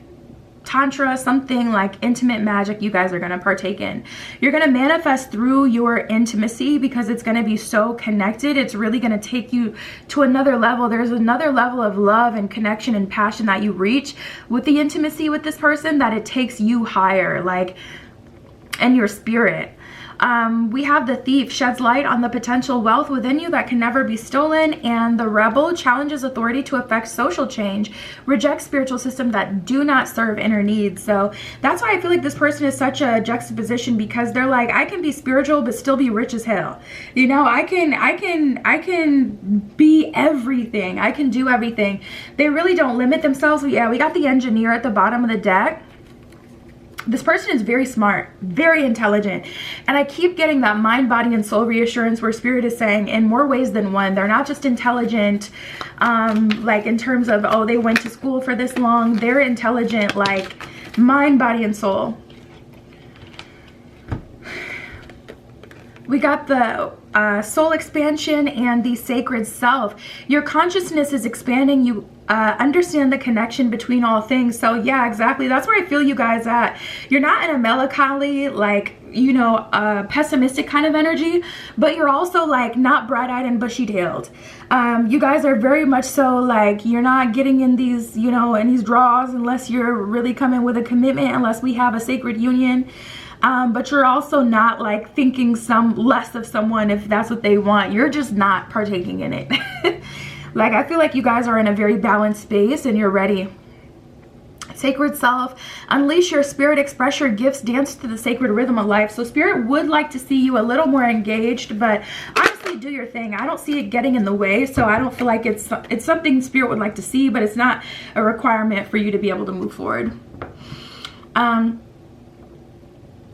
Speaker 1: Tantra, something like intimate magic you guys are going to partake in. You're going to manifest through your intimacy because it's going to be so connected. It's really going to take you to another level. There's another level of love and connection and passion that you reach with the intimacy with this person, that it takes you higher, like, and your spirit. We have the thief, sheds light on the potential wealth within you that can never be stolen, and the rebel challenges authority to affect social change, rejects spiritual systems that do not serve inner needs. So that's why I feel like this person is such a juxtaposition, because they're like, I can be spiritual but still be rich as hell. You know, I can be everything. I can do everything. They really don't limit themselves. But yeah, we got the engineer at the bottom of the deck. This person is very smart, very intelligent, and I keep getting that mind, body, and soul reassurance where spirit is saying in more ways than one. They're not just intelligent, like in terms of, oh, they went to school for this long. They're intelligent, like mind, body, and soul. We got the soul expansion and the sacred self. Your consciousness is expanding. You understand the connection between all things. So yeah, exactly. That's where I feel you guys at. You're not in a melancholy, like, you know, pessimistic kind of energy, but you're also like not bright-eyed and bushy-tailed. You guys are very much so like, you're not getting in these, you know, in these draws unless you're really coming with a commitment, unless we have a sacred union. But you're also not like thinking some less of someone if that's what they want. You're just not partaking in it. Like, I feel like you guys are in a very balanced space and you're ready. Sacred self, unleash your spirit, express your gifts, dance to the sacred rhythm of life. So spirit would like to see you a little more engaged, but honestly, do your thing. I don't see it getting in the way, so I don't feel like it's something spirit would like to see, but it's not a requirement for you to be able to move forward.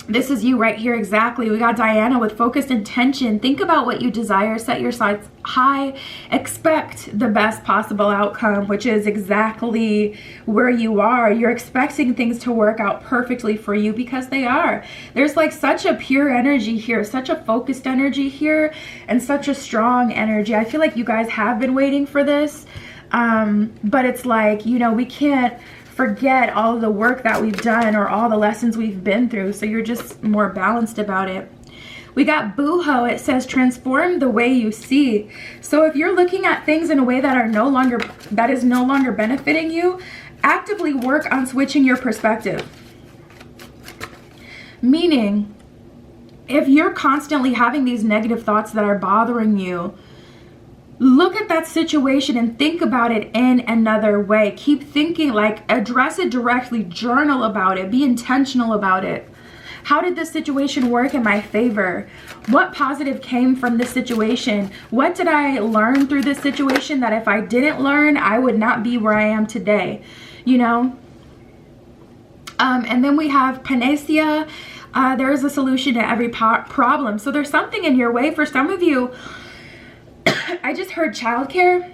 Speaker 1: This is you right here, exactly. We got Diana with focused intention. Think about what you desire, set your sights high, expect the best possible outcome, which is exactly where you are. You're expecting things to work out perfectly for you because they are. There's like such a pure energy here, such a focused energy here, and such a strong energy. I feel like you guys have been waiting for this, but it's like, you know, we can't forget all of the work that we've done or all the lessons we've been through, so you're just more balanced about it. We got Booho. It says transform the way you see. So if you're looking at things in a way that is no longer benefiting you, actively work on switching your perspective. Meaning, if you're constantly having these negative thoughts that are bothering you, look at that situation and think about it in another way. Keep thinking, like, address it directly, journal about it, be intentional about it. How did this situation work in my favor? What positive came from this situation? What did I learn through this situation that if I didn't learn, I would not be where I am today, you know? And then we have Panacea. There is a solution to every problem. So there's something in your way. For some of you, I just heard childcare.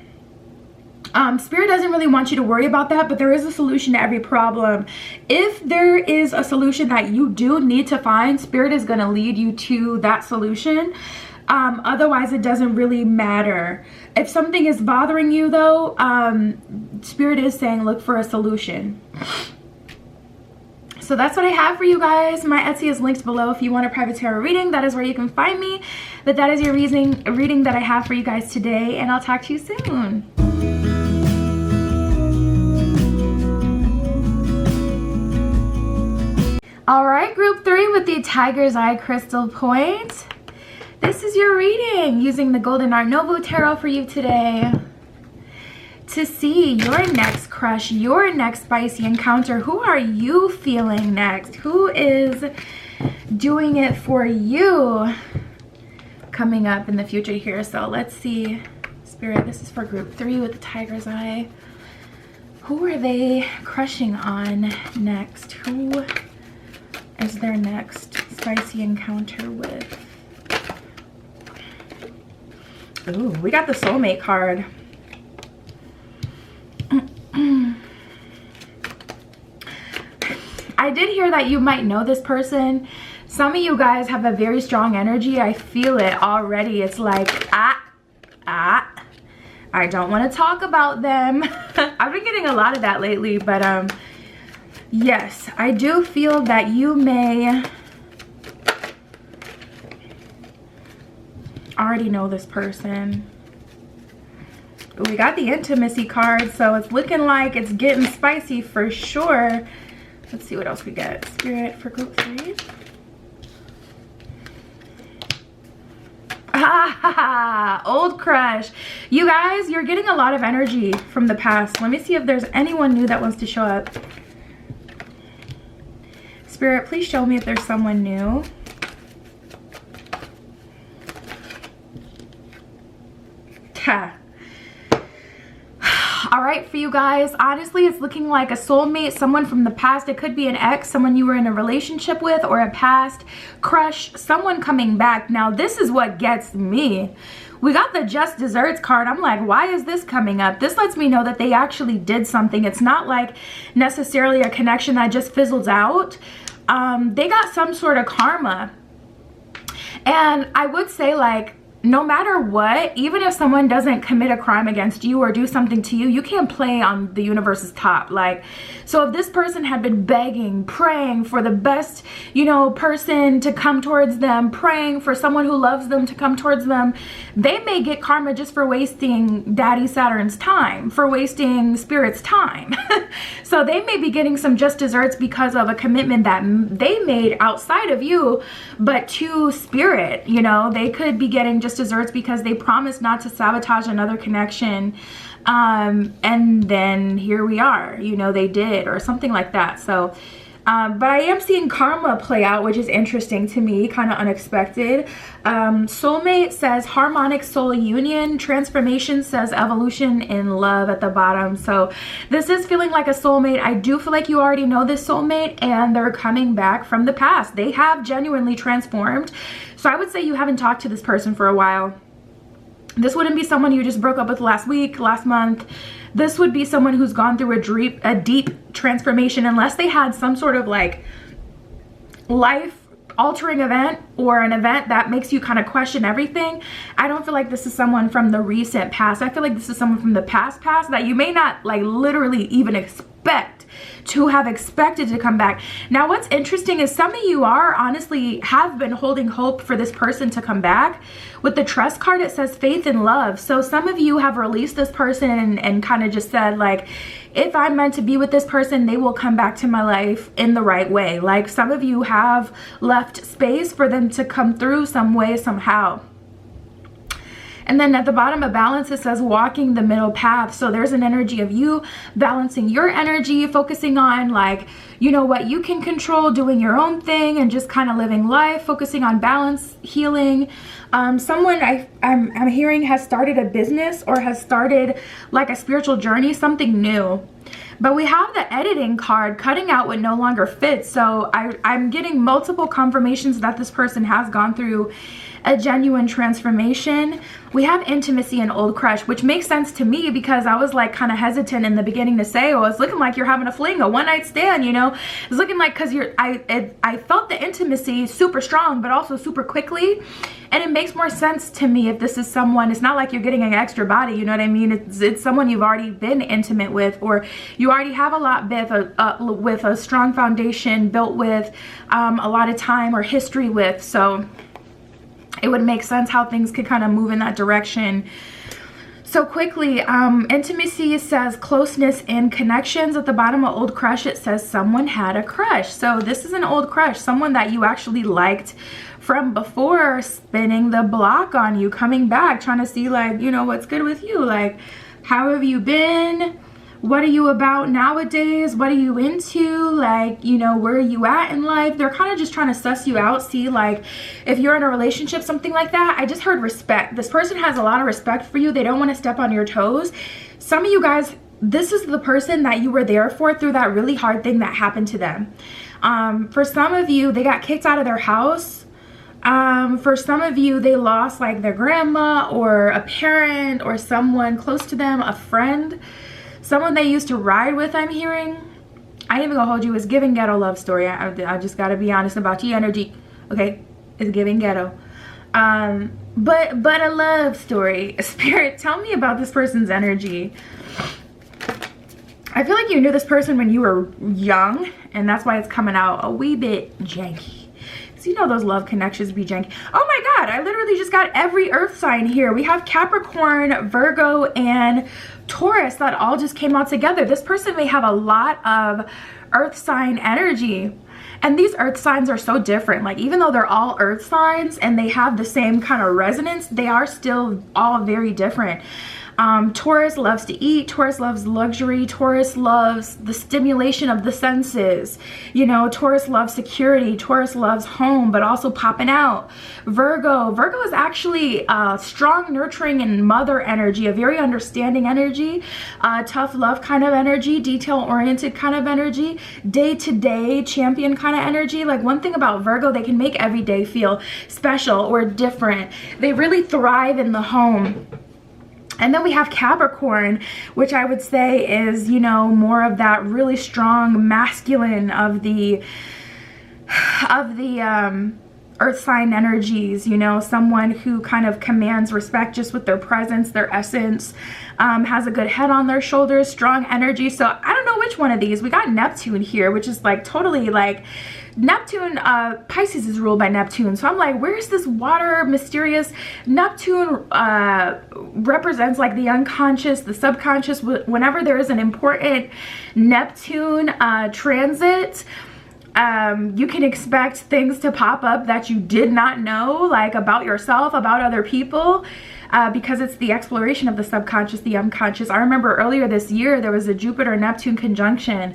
Speaker 1: Spirit doesn't really want you to worry about that, but there is a solution to every problem. If there is a solution that you do need to find, Spirit is going to lead you to that solution. Otherwise, it doesn't really matter. If something is bothering you, though, Spirit is saying look for a solution. So that's what I have for you guys. My Etsy is linked below if you want a private tarot reading. That is where you can find me. But that is your reading that I have for you guys today, and I'll talk to you soon. All right, group 3 with the Tiger's Eye Crystal Point. This is your reading using the Golden Art Nouveau Tarot for you today. To see your next crush, your next spicy encounter. Who are you feeling next? Who is doing it for you coming up in the future here? So let's see. Spirit, this is for group 3 with the Tiger's Eye. Who are they crushing on next? Who is their next spicy encounter with? Ooh, we got the soulmate card. I did hear that you might know this person. Some of you guys have a very strong energy. I feel it already. It's like, I don't want to talk about them. I've been getting a lot of that lately, but yes, I do feel that you may already know this person. We got the intimacy card, so it's looking like it's getting spicy for sure. Let's see what else we get. Spirit for group 3. Old crush. You guys, you're getting a lot of energy from the past. Let me see if there's anyone new that wants to show up. Spirit, please show me if there's someone new. Ha. All right, for you guys, honestly, it's looking like a soulmate, someone from the past. It could be an ex, someone you were in a relationship with, or a past crush, someone coming back. Now, this is what gets me. We got the Just Desserts card. I'm like, why is this coming up? This lets me know that they actually did something. It's not like necessarily a connection that just fizzles out. They got some sort of karma. And I would say, like, no matter what, even if someone doesn't commit a crime against you or do something to you, you can't play on the universe's top. Like, so if this person had been begging, praying for the best, you know, person to come towards them, praying for someone who loves them to come towards them, they may get karma just for wasting Daddy Saturn's time, for wasting Spirit's time. So they may be getting some just desserts because of a commitment that they made outside of you, but to Spirit, you know, they could be getting just desserts because they promised not to sabotage another connection, and then here we are, you know, they did, or something like that. So but I am seeing karma play out, which is interesting to me, kind of unexpected. Soulmate says harmonic soul union. Transformation says evolution in love at the bottom. So this is feeling like a soulmate. I do feel like you already know this soulmate and they're coming back from the past. They have genuinely transformed. So I would say you haven't talked to this person for a while. This wouldn't be someone you just broke up with last week, last month. This would be someone who's gone through a deep transformation, unless they had some sort of like life altering event or an event that makes you kind of question everything. I don't feel like this is someone from the recent past. I feel like this is someone from the past that you may not like literally even expect to have expected to come back. Now what's interesting is some of you are honestly have been holding hope for this person to come back. With the trust card, it says faith and love. So some of you have released this person and kind of just said, like, if I'm meant to be with this person, they will come back to my life in the right way. Like, some of you have left space for them to come through some way, somehow. And then at the bottom of balance, it says walking the middle path. So there's an energy of you balancing your energy, focusing on, like, you know, what you can control, doing your own thing, and just kind of living life, focusing on balance, healing. Someone I'm hearing has started a business or has started like a spiritual journey, something new. But we have the editing card, cutting out what no longer fits. So I'm getting multiple confirmations that this person has gone through a genuine transformation. We have intimacy and old crush, which makes sense to me because I was like kind of hesitant in the beginning to say, oh, it's looking like you're having a fling, a one night stand, you know. It's looking like, because I felt the intimacy super strong, but also super quickly. And it makes more sense to me if this is someone, it's not like you're getting an extra body, you know what I mean? It's someone you've already been intimate with, or you already have a lot with a strong foundation built with a lot of time or history with. So it would make sense how things could kind of move in that direction. So quickly, intimacy says closeness and connections. At the bottom of old crush, it says someone had a crush. So this is an old crush, someone that you actually liked from before, spinning the block on you, coming back, trying to see, like, you know, what's good with you. Like, how have you been? What are you about nowadays? What are you into? Like, you know, where are you at in life? They're kind of just trying to suss you out, see, like, if you're in a relationship, something like that. I just heard respect. This person has a lot of respect for you. They don't want to step on your toes. Some of you guys, this is the person that you were there for through that really hard thing that happened to them. For some of you, they got kicked out of their house. For some of you, they lost like their grandma or a parent or someone close to them, a friend. Someone they used to ride with, I'm hearing. I ain't even gonna hold you. It's giving ghetto love story. I just gotta be honest about the energy. Okay, it's giving ghetto. But a love story. Spirit, tell me about this person's energy. I feel like you knew this person when you were young, and that's why it's coming out a wee bit janky. So you know those love connections be janky. Oh my God, I literally just got every earth sign here. We have Capricorn, Virgo, and Taurus that all just came out together. This person may have a lot of earth sign energy. And these earth signs are so different. Like, even though they're all earth signs and they have the same kind of resonance, they are still all very different. Taurus loves to eat. Taurus loves luxury. Taurus loves the stimulation of the senses. You know, Taurus loves security. Taurus loves home, but also popping out. Virgo is actually strong, nurturing, and mother energy, a very understanding energy, tough love kind of energy, detail-oriented kind of energy, day-to-day champion kind of energy. Like, one thing about Virgo, they can make every day feel special or different. They really thrive in the home. And then we have Capricorn, which I would say is, you know, more of that really strong masculine of the earth sign energies, you know, someone who kind of commands respect just with their presence, their essence, has a good head on their shoulders, strong energy. So I don't know which one of these. We got Neptune here, which is like totally like Neptune. Pisces is ruled by Neptune, so I'm like, where's this water mysterious? Neptune represents like the unconscious, the subconscious. Whenever there is an important Neptune transit, you can expect things to pop up that you did not know, like about yourself, about other people, because it's the exploration of the subconscious, the unconscious. I remember earlier this year, there was a Jupiter-Neptune conjunction.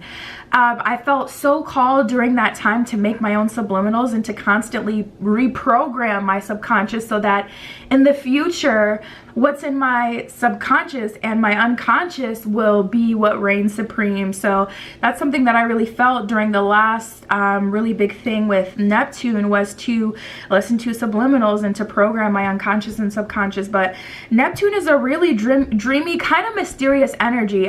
Speaker 1: I felt so called during that time to make my own subliminals and to constantly reprogram my subconscious so that in the future, what's in my subconscious and my unconscious will be what reigns supreme. So that's something that I really felt during the last really big thing with Neptune, was to listen to subliminals and to program my unconscious and subconscious. But Neptune is a really dreamy, kind of mysterious energy.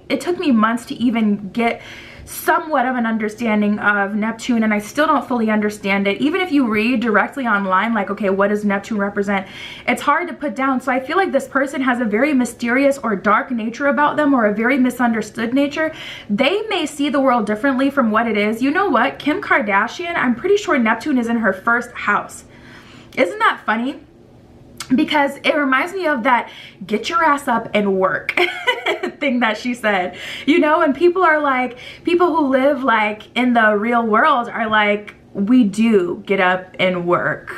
Speaker 1: It took me months to even get somewhat of an understanding of Neptune, and I still don't fully understand it. Even if you read directly online, like, okay, what does Neptune represent? It's hard to put down. So I feel like this person has a very mysterious or dark nature about them, or a very misunderstood nature. They may see the world differently from what it is. You know what? Kim Kardashian, I'm pretty sure Neptune is in her first house. Isn't that funny? Because it reminds me of that get your ass up and work thing that she said, you know. And people are like, people who live like in the real world are like, we do get up and work.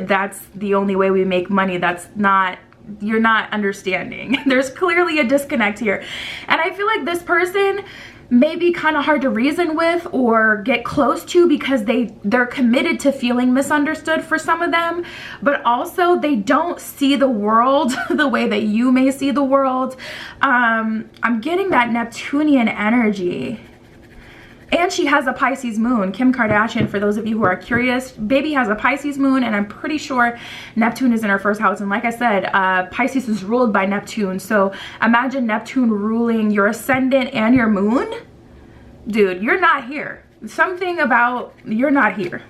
Speaker 1: That's the only way we make money. That's not, you're not understanding. There's clearly a disconnect here. And I feel like this person may be kind of hard to reason with or get close to, because they're committed to feeling misunderstood for some of them, but also they don't see the world the way that you may see the world. I'm getting that Neptunian energy. And she has a Pisces moon. Kim Kardashian, for those of you who are curious, baby has a Pisces moon, and I'm pretty sure Neptune is in her first house. And like I said, Pisces is ruled by Neptune. So imagine Neptune ruling your ascendant and your moon. Dude, you're not here. Something about you're not here.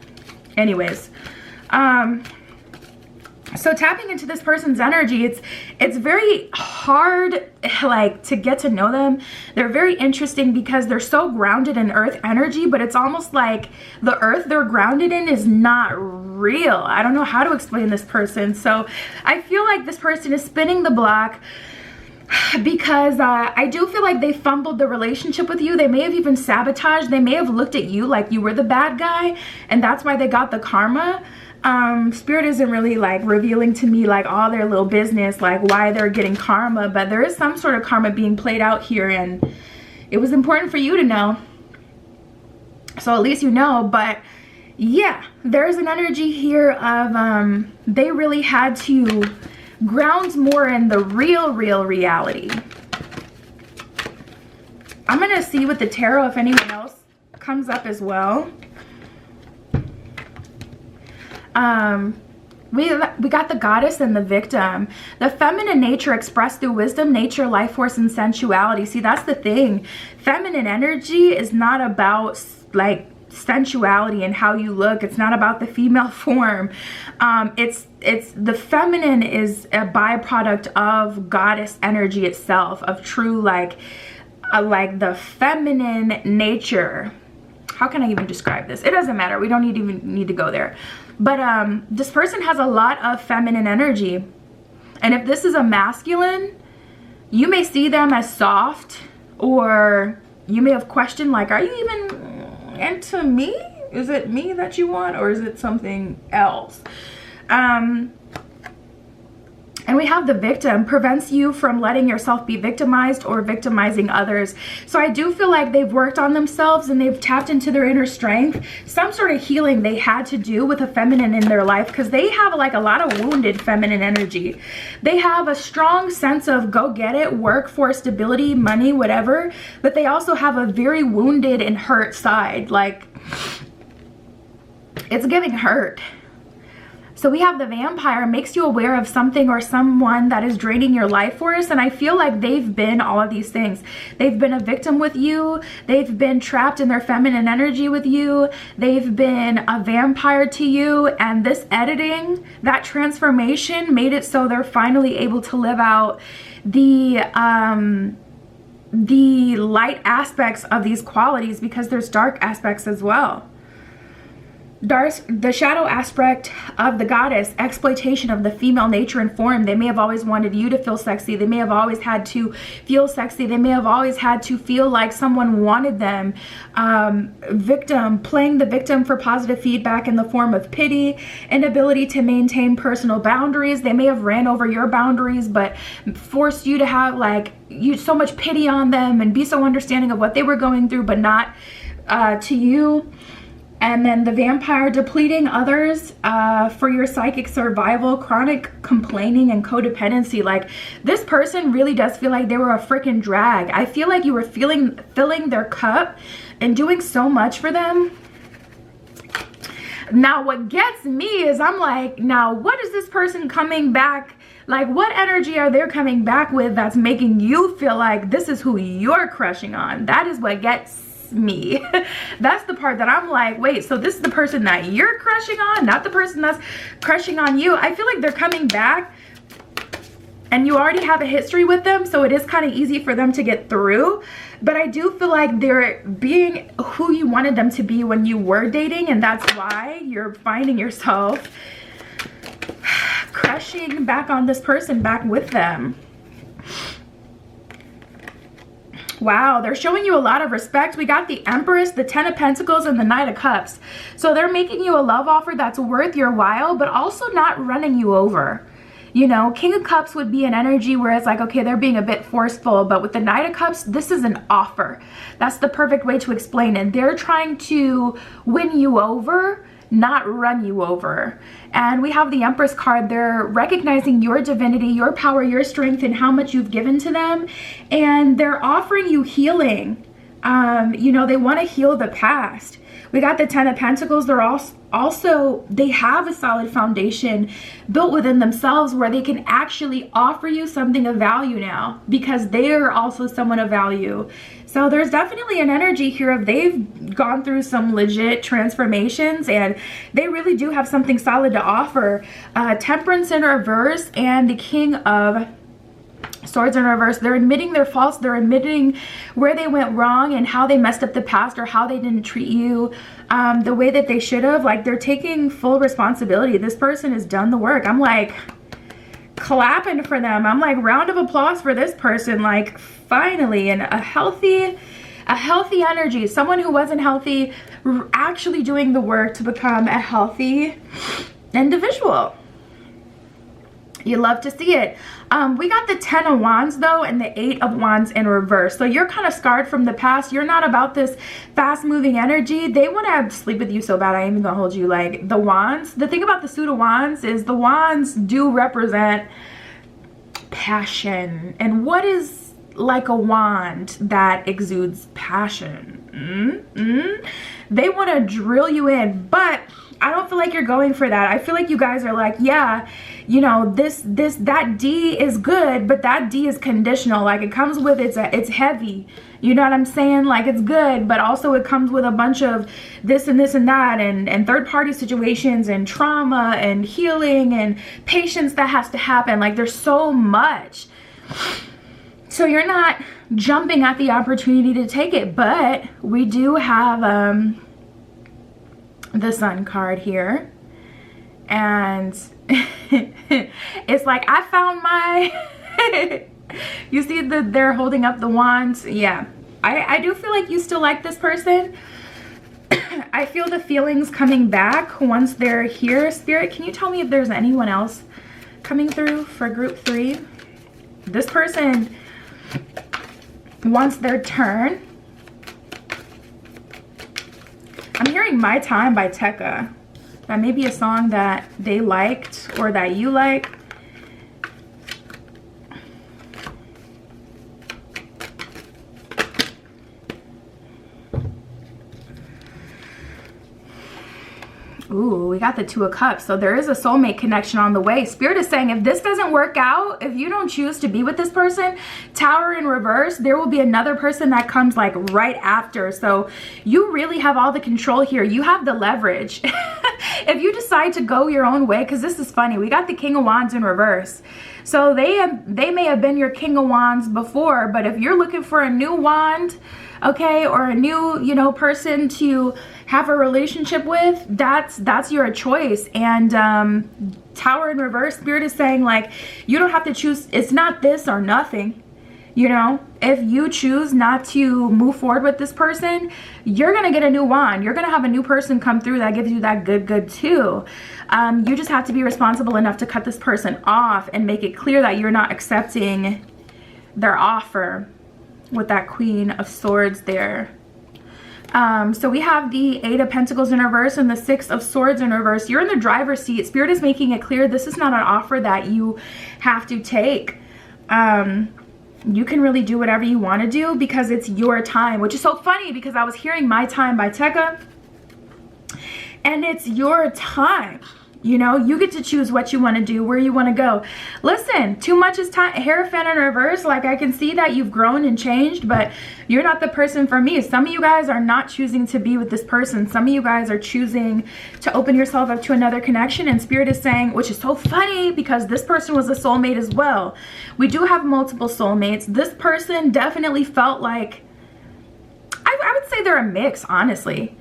Speaker 1: Anyways, so tapping into this person's energy, it's very hard like to get to know them. They're very interesting because they're so grounded in earth energy, but it's almost like the earth they're grounded in is not real. I don't know how to explain this person. So I feel like this person is spinning the block because I do feel like they fumbled the relationship with you. They may have even sabotaged. They may have looked at you like you were the bad guy, and that's why they got the karma. Spirit isn't really like revealing to me like all their little business, like why they're getting karma, but there is some sort of karma being played out here, and it was important for you to know. So at least you know. But yeah, there's an energy here of they really had to ground more in the real reality. I'm gonna see with the tarot if anyone else comes up as well. We got the goddess and the victim. The feminine nature expressed through wisdom, nature, life force, and sensuality. See, that's the thing. Feminine energy is not about like sensuality and how you look. It's not about the female form. It's the feminine is a byproduct of goddess energy itself, of true like the feminine nature. How can I even describe this? It doesn't matter. We don't even need to go there. But this person has a lot of feminine energy. And if this is a masculine, you may see them as soft, or you may have questioned like, are you even into me? Is it me that you want, or is it something else? And we have the victim, prevents you from letting yourself be victimized or victimizing others. So I do feel like they've worked on themselves and they've tapped into their inner strength. Some sort of healing they had to do with a feminine in their life, because they have like a lot of wounded feminine energy. They have a strong sense of go get it, work for stability, money, whatever. But they also have a very wounded and hurt side. Like, it's giving hurt. So we have the Vampire, makes you aware of something or someone that is draining your life force. And I feel like they've been all of these things. They've been a victim with you. They've been trapped in their feminine energy with you. They've been a vampire to you. And this editing, that transformation made it so they're finally able to live out the light aspects of these qualities, because there's dark aspects as well. The shadow aspect of the goddess, exploitation of the female nature and form. They may have always wanted you to feel sexy. They may have always had to feel sexy. They may have always had to feel like someone wanted them. Victim, playing the victim for positive feedback in the form of pity, inability to maintain personal boundaries. They may have ran over your boundaries, but forced you to have like so much pity on them and be so understanding of what they were going through, but not to you. And then the Vampire, depleting others for your psychic survival, chronic complaining and codependency. Like, this person really does feel like they were a freaking drag. I feel like you were filling their cup and doing so much for them. Now, what gets me is I'm like, now what is this person coming back? Like, what energy are they coming back with that's making you feel like this is who you're crushing on? That is what gets me. That's the part that I'm like, wait, so this is the person that you're crushing on, not the person that's crushing on you. I feel like they're coming back and you already have a history with them, so it is kind of easy for them to get through. But I do feel like they're being who you wanted them to be when you were dating, and that's why you're finding yourself crushing back on this person, back with them. Wow, they're showing you a lot of respect. We got the Empress, the Ten of Pentacles, and the Knight of Cups. So they're making you a love offer that's worth your while, but also not running you over. You know, King of Cups would be an energy where it's like, okay, they're being a bit forceful, but with the Knight of Cups, this is an offer. That's the perfect way to explain it. They're trying to win you over, not run you over. And we have the Empress card. They're recognizing your divinity, your power, your strength, and how much you've given to them. And they're offering you healing. You know, they want to heal the past. We got the Ten of Pentacles. They're also, they have a solid foundation built within themselves where they can actually offer you something of value now, because they're also someone of value. So there's definitely an energy here of they've gone through some legit transformations and they really do have something solid to offer. Temperance in reverse and the King of Swords in reverse. They're admitting their faults. They're admitting where they went wrong and how they messed up the past, or how they didn't treat you the way that they should have. Like, they're taking full responsibility. This person has done the work. I'm like clapping for them. I'm like, round of applause for this person. Like, finally, and a healthy energy. Someone who wasn't healthy actually doing the work to become a healthy individual. You love to see it. We got the Ten of Wands though, and the Eight of Wands in reverse. So you're kind of scarred from the past. You're not about this fast moving energy. They want to sleep with you so bad. I ain't even gonna hold you. Like, the Wands, the thing about the Suit of Wands is the Wands do represent passion. And what is like a wand that exudes passion? They want to drill you in, but I don't feel like you're going for that. I feel like you guys are like, yeah, you know, that D is good, but that D is conditional. Like, it comes with, it's heavy. You know what I'm saying? Like, it's good, but also it comes with a bunch of this and this and that, and third party situations and trauma and healing and patience that has to happen. Like, there's so much. So you're not jumping at the opportunity to take it, but we do have the Sun card here, and it's like, I found my you see that they're holding up the wands. Yeah, I do feel like you still like this person. I feel the feelings coming back once they're here. Spirit, can you tell me if there's anyone else coming through for group 3? This person wants their turn. I'm hearing My Time by Tekka. That may be a song that they liked or that you like. Ooh, we got the Two of Cups. So there is a soulmate connection on the way. Spirit is saying if this doesn't work out, if you don't choose to be with this person, Tower in reverse, there will be another person that comes like right after. So you really have all the control here. You have the leverage. If you decide to go your own way, because this is funny, we got the King of Wands in reverse. So they may have been your King of Wands before, but if you're looking for a new wand, okay, or a new, you know, person to have a relationship with, that's your choice. And Tower in reverse, Spirit is saying like, you don't have to choose. It's not this or nothing. You know, if you choose not to move forward with this person, you're going to get a new wand. You're going to have a new person come through that gives you that good too. You just have to be responsible enough to cut this person off and make it clear that you're not accepting their offer with that Queen of Swords there. So we have the Eight of Pentacles in reverse and the Six of Swords in reverse. You're in the driver's seat. Spirit is making it clear this is not an offer that you have to take. You can really do whatever you want to do because it's your time, which is so funny because I was hearing My Time by Tekka, and it's your time. You know, you get to choose what you want to do, where you want to go. Listen, too much is time. Hierophant in reverse, like I can see that you've grown and changed, but you're not the person for me. Some of you guys are not choosing to be with this person. Some of you guys are choosing to open yourself up to another connection, and Spirit is saying, which is so funny because this person was a soulmate as well. We do have multiple soulmates. This person definitely felt like, I would say they're a mix, honestly.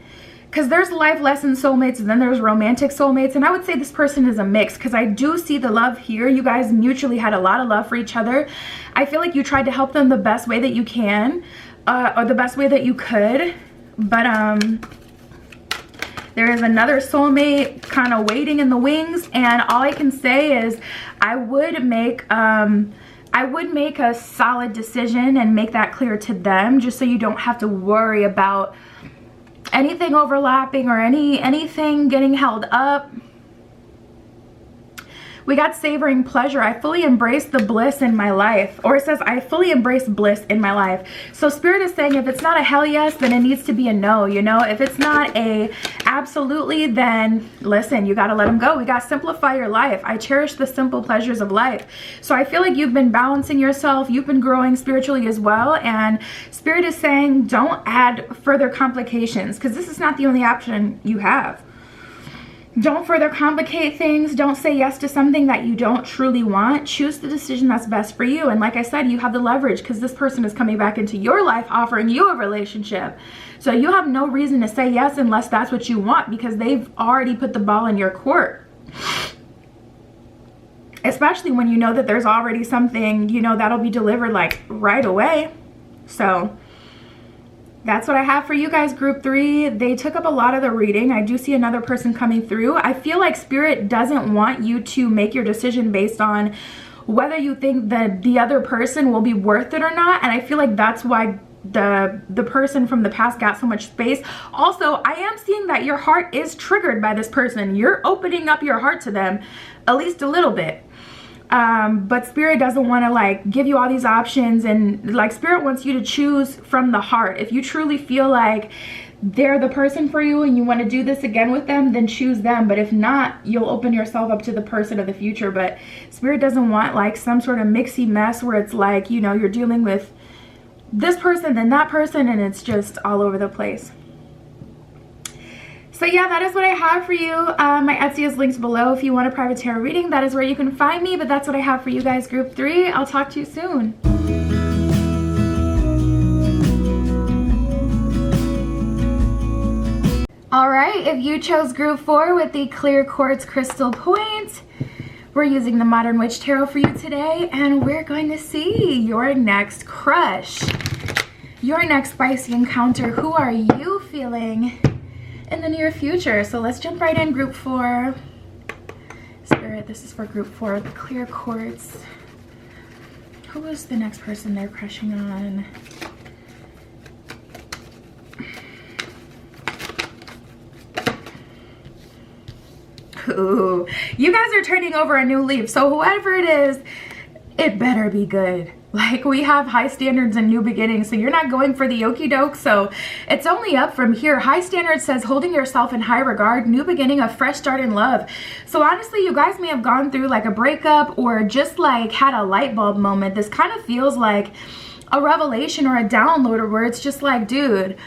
Speaker 1: Because there's life lesson soulmates and then there's romantic soulmates. And I would say this person is a mix because I do see the love here. You guys mutually had a lot of love for each other. I feel like you tried to help them the best way that you can, or the best way that you could. But there is another soulmate kind of waiting in the wings. And all I can say is I would make a solid decision and make that clear to them just so you don't have to worry about anything overlapping or anything getting held up. We got savoring pleasure. I fully embrace the bliss in my life. Or it says, I fully embrace bliss in my life. So Spirit is saying if it's not a hell yes, then it needs to be a no, you know? If it's not a absolutely, then listen, you got to let them go. We got simplify your life. I cherish the simple pleasures of life. So I feel like you've been balancing yourself. You've been growing spiritually as well. And Spirit is saying don't add further complications because this is not the only option you have. Don't further complicate things. Don't say yes to something that you don't truly want. Choose the decision that's best for you. And like I said, you have the leverage because this person is coming back into your life offering you a relationship. So you have no reason to say yes unless that's what you want because they've already put the ball in your court. Especially when you know that there's already something, you know, that'll be delivered like right away. So that's what I have for you guys, group 3. They took up a lot of the reading. I do see another person coming through. I feel like Spirit doesn't want you to make your decision based on whether you think that the other person will be worth it or not. And I feel like that's why the person from the past got so much space. Also, I am seeing that your heart is triggered by this person. You're opening up your heart to them at least a little bit. But Spirit doesn't want to like give you all these options, and like Spirit wants you to choose from the heart. If you truly feel like they're the person for you and you want to do this again with them, then choose them. But if not, you'll open yourself up to the person of the future. But Spirit doesn't want like some sort of mixy mess where it's like, you know, you're dealing with this person, then that person, and it's just all over the place. So yeah, that is what I have for you. My Etsy is linked below if you want a private tarot reading. That is where you can find me, but that's what I have for you guys, group 3. I'll talk to you soon. All right, if you chose group 4 with the clear quartz crystal point, we're using the Modern Witch Tarot for you today, and we're going to see your next crush, your next spicy encounter. Who are you feeling in the near future? So let's jump right in, group 4. Spirit, this is for group 4, the clear quartz. Who is the next person they're crushing on? Ooh, you guys are turning over a new leaf. So whoever it is, it better be good. Like, we have high standards and new beginnings, so you're not going for the okie doke, so it's only up from here. High standards says holding yourself in high regard, new beginning, a fresh start in love. So honestly, you guys may have gone through like a breakup or just like had a light bulb moment. This kind of feels like a revelation or a download, where it's just like, dude,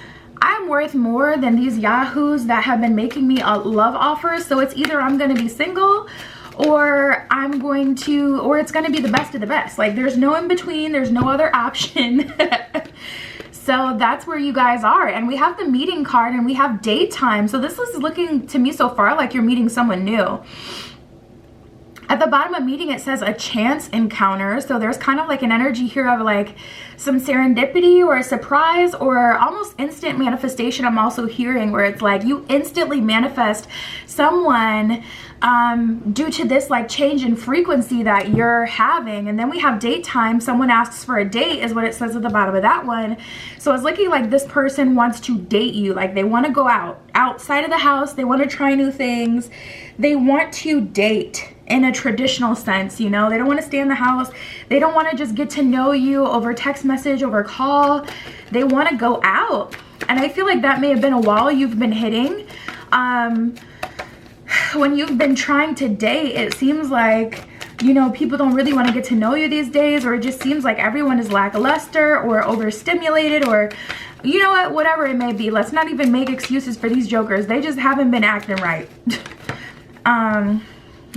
Speaker 1: I'm worth more than these yahoos that have been making me a love offers. So it's either I'm gonna be single, or it's gonna be the best of the best. Like, there's no in between, there's no other option. So that's where you guys are. And we have the meeting card and we have date time. So this is looking to me so far like you're meeting someone new. At the bottom of meeting, it says a chance encounter. So there's kind of like an energy here of like some serendipity or a surprise or almost instant manifestation. I'm also hearing where it's like you instantly manifest someone due to this like change in frequency that you're having. And then we have date time. Someone asks for a date is what it says at the bottom of that one. So it's looking like this person wants to date you. Like, they want to go outside of the house. They want to try new things. They want to date in a traditional sense, you know. They don't want to stay in the house. They don't want to just get to know you over text message, over call. They want to go out. And I feel like that may have been a wall you've been hitting. When you've been trying to date, it seems like, you know, people don't really want to get to know you these days, or it just seems like everyone is lackluster or overstimulated, or you know what, whatever it may be. Let's not even make excuses for these jokers. They just haven't been acting right.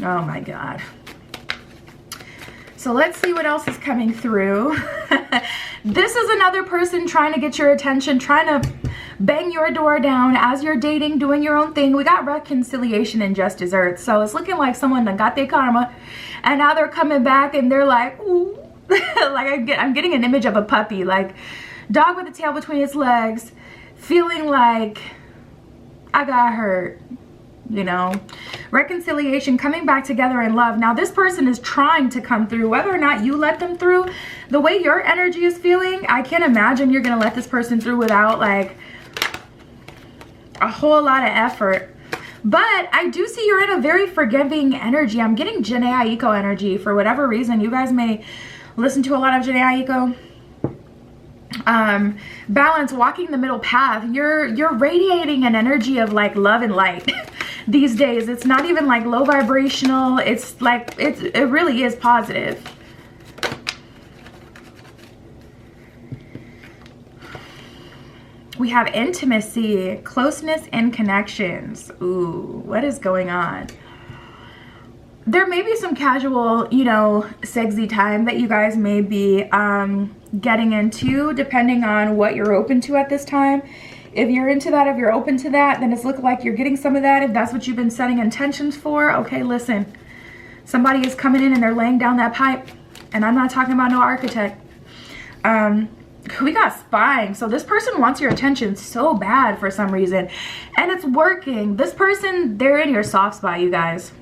Speaker 1: Oh my God. So let's see what else is coming through. This is another person trying to get your attention, trying to bang your door down as you're dating, doing your own thing. We got reconciliation and just desserts. So it's looking like someone that got their karma and now they're coming back and they're like, ooh. Like I'm getting an image of a puppy, like dog with the tail between its legs, feeling like I got hurt. You know, reconciliation, coming back together in love. Now this person is trying to come through, whether or not you let them through. The way your energy is feeling, I can't imagine you're gonna let this person through without like a whole lot of effort. But I do see you're in a very forgiving energy. I'm getting Janae Aiko energy for whatever reason. You guys may listen to a lot of Janae Aiko. Balance, walking the middle path. You're radiating an energy of like love and light. These days, it's not even like low vibrational. It's like, it really is positive. We have intimacy, closeness, and connections. Ooh, what is going on? There may be some casual, you know, sexy time that you guys may be getting into, depending on what you're open to at this time. If you're into that, if you're open to that, then it's looking like you're getting some of that. If that's what you've been setting intentions for, okay, listen. Somebody is coming in and they're laying down that pipe. And I'm not talking about no architect. We got spying. So this person wants your attention so bad for some reason. And it's working. This person, they're in your soft spot, you guys.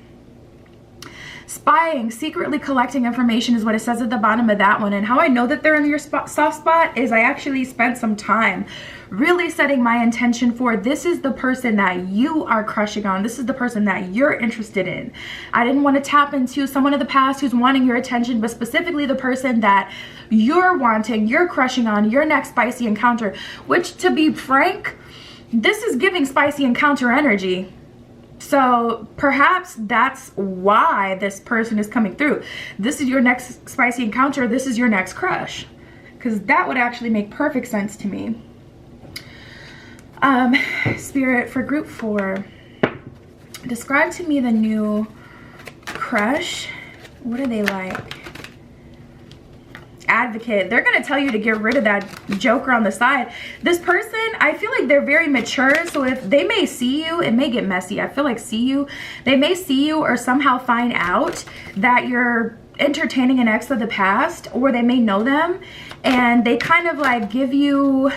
Speaker 1: Spying, secretly collecting information is what it says at the bottom of that one. And how I know that they're in your soft spot is I actually spent some time really setting my intention for, this is the person that you are crushing on. This is the person that you're interested in. I didn't want to tap into someone of the past who's wanting your attention, but specifically the person that you're wanting, you're crushing on, your next spicy encounter, which, to be frank, this is giving spicy encounter energy. So perhaps that's why this person is coming through. This is your next spicy encounter. This is your next crush. Because that would actually make perfect sense to me. Spirit, for group 4, describe to me the new crush. What are they like? Advocate. They're going to tell you to get rid of that joker on the side. This person, I feel like they're very mature. So if they may see you, it may get messy. I feel like they may see you or somehow find out that you're entertaining an ex of the past, or they may know them and they kind of like give you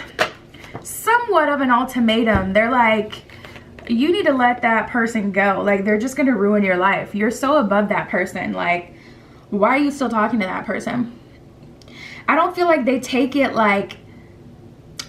Speaker 1: somewhat of an ultimatum. They're like, you need to let that person go. Like, they're just going to ruin your life. You're so above that person. Like, why are you still talking to that person? I don't feel like they take it like,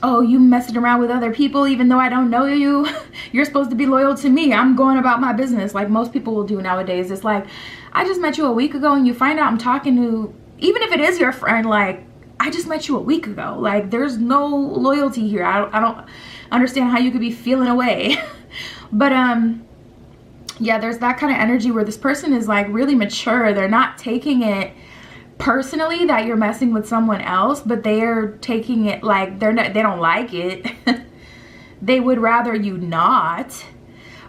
Speaker 1: oh, you messing around with other people even though I don't know you. You're supposed to be loyal to me. I'm going about my business like most people will do nowadays. It's like, I just met you a week ago and you find out I'm talking to even if it is your friend, like, I just met you a week ago. Like, there's no loyalty here. I don't understand how you could be feeling away. But yeah, there's that kind of energy where this person is like really mature. They're not taking it personally that you're messing with someone else, but they're taking it like they don't like it. They would rather you not.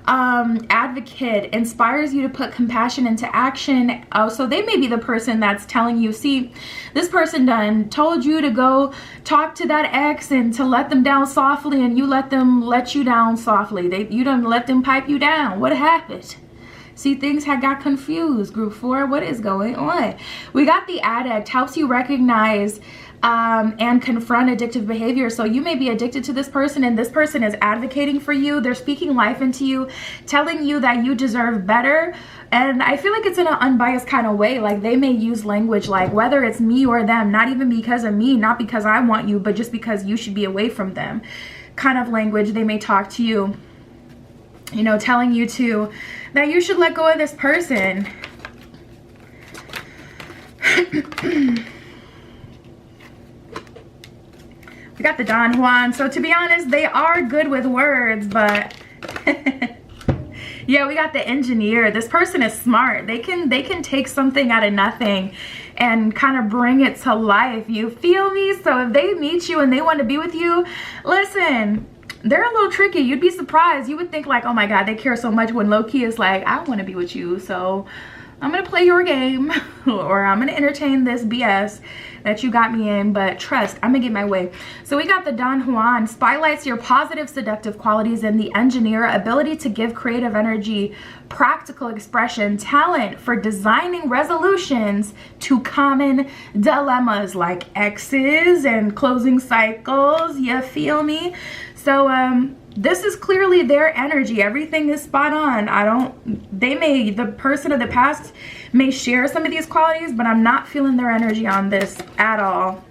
Speaker 1: Advocate inspires you to put compassion into action. Oh, so they may be the person that's telling you, see, this person done told you to go talk to that ex and to let them down softly, and you let them let you down softly. You done let them pipe you down. What happened? See, things had got confused. Group 4, what is going on? We got the addict, helps you recognize and confront addictive behavior. So you may be addicted to this person, and this person is advocating for you. They're speaking life into you, telling you that you deserve better. And I feel like it's in an unbiased kind of way. Like, they may use language like, whether it's me or them, not even because of me, not because I want you, but just because you should be away from them kind of language. They may talk to you, you know, telling you to that you should let go of this person. We got the Don Juan. So to be honest, they are good with words, but yeah, we got the engineer. This person is smart. They can take something out of nothing and kind of bring it to life. You feel me? So if they meet you and they want to be with you, listen, they're a little tricky. You'd be surprised. You would think like, oh my God, they care so much, when low-key is like, I want to be with you, so I'm gonna play your game or I'm gonna entertain this BS that you got me in, but trust, I'm gonna get my way. So we got the Don Juan, spotlights your positive seductive qualities, and the engineer, ability to give creative energy, practical expression, talent for designing resolutions to common dilemmas like exes and closing cycles. You feel me? So this is clearly their energy. Everything is spot on. The person of the past may share some of these qualities, but I'm not feeling their energy on this at all.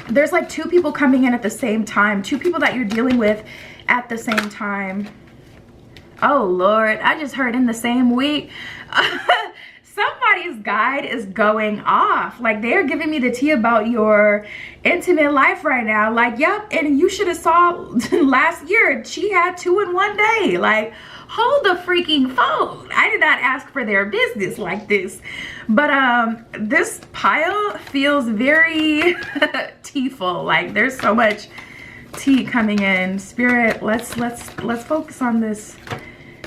Speaker 1: There's like two people coming in at the same time, two people that you're dealing with at the same time. Oh Lord, I just heard in the same week. Somebody's guide is going off. Like, they're giving me the tea about your intimate life right now. Like, yep, and you should have saw last year, she had 2 in 1 day. Like, hold the freaking phone. I did not ask for their business like this. But this pile feels very teaful. Like, there's so much tea coming in. Spirit, let's focus on this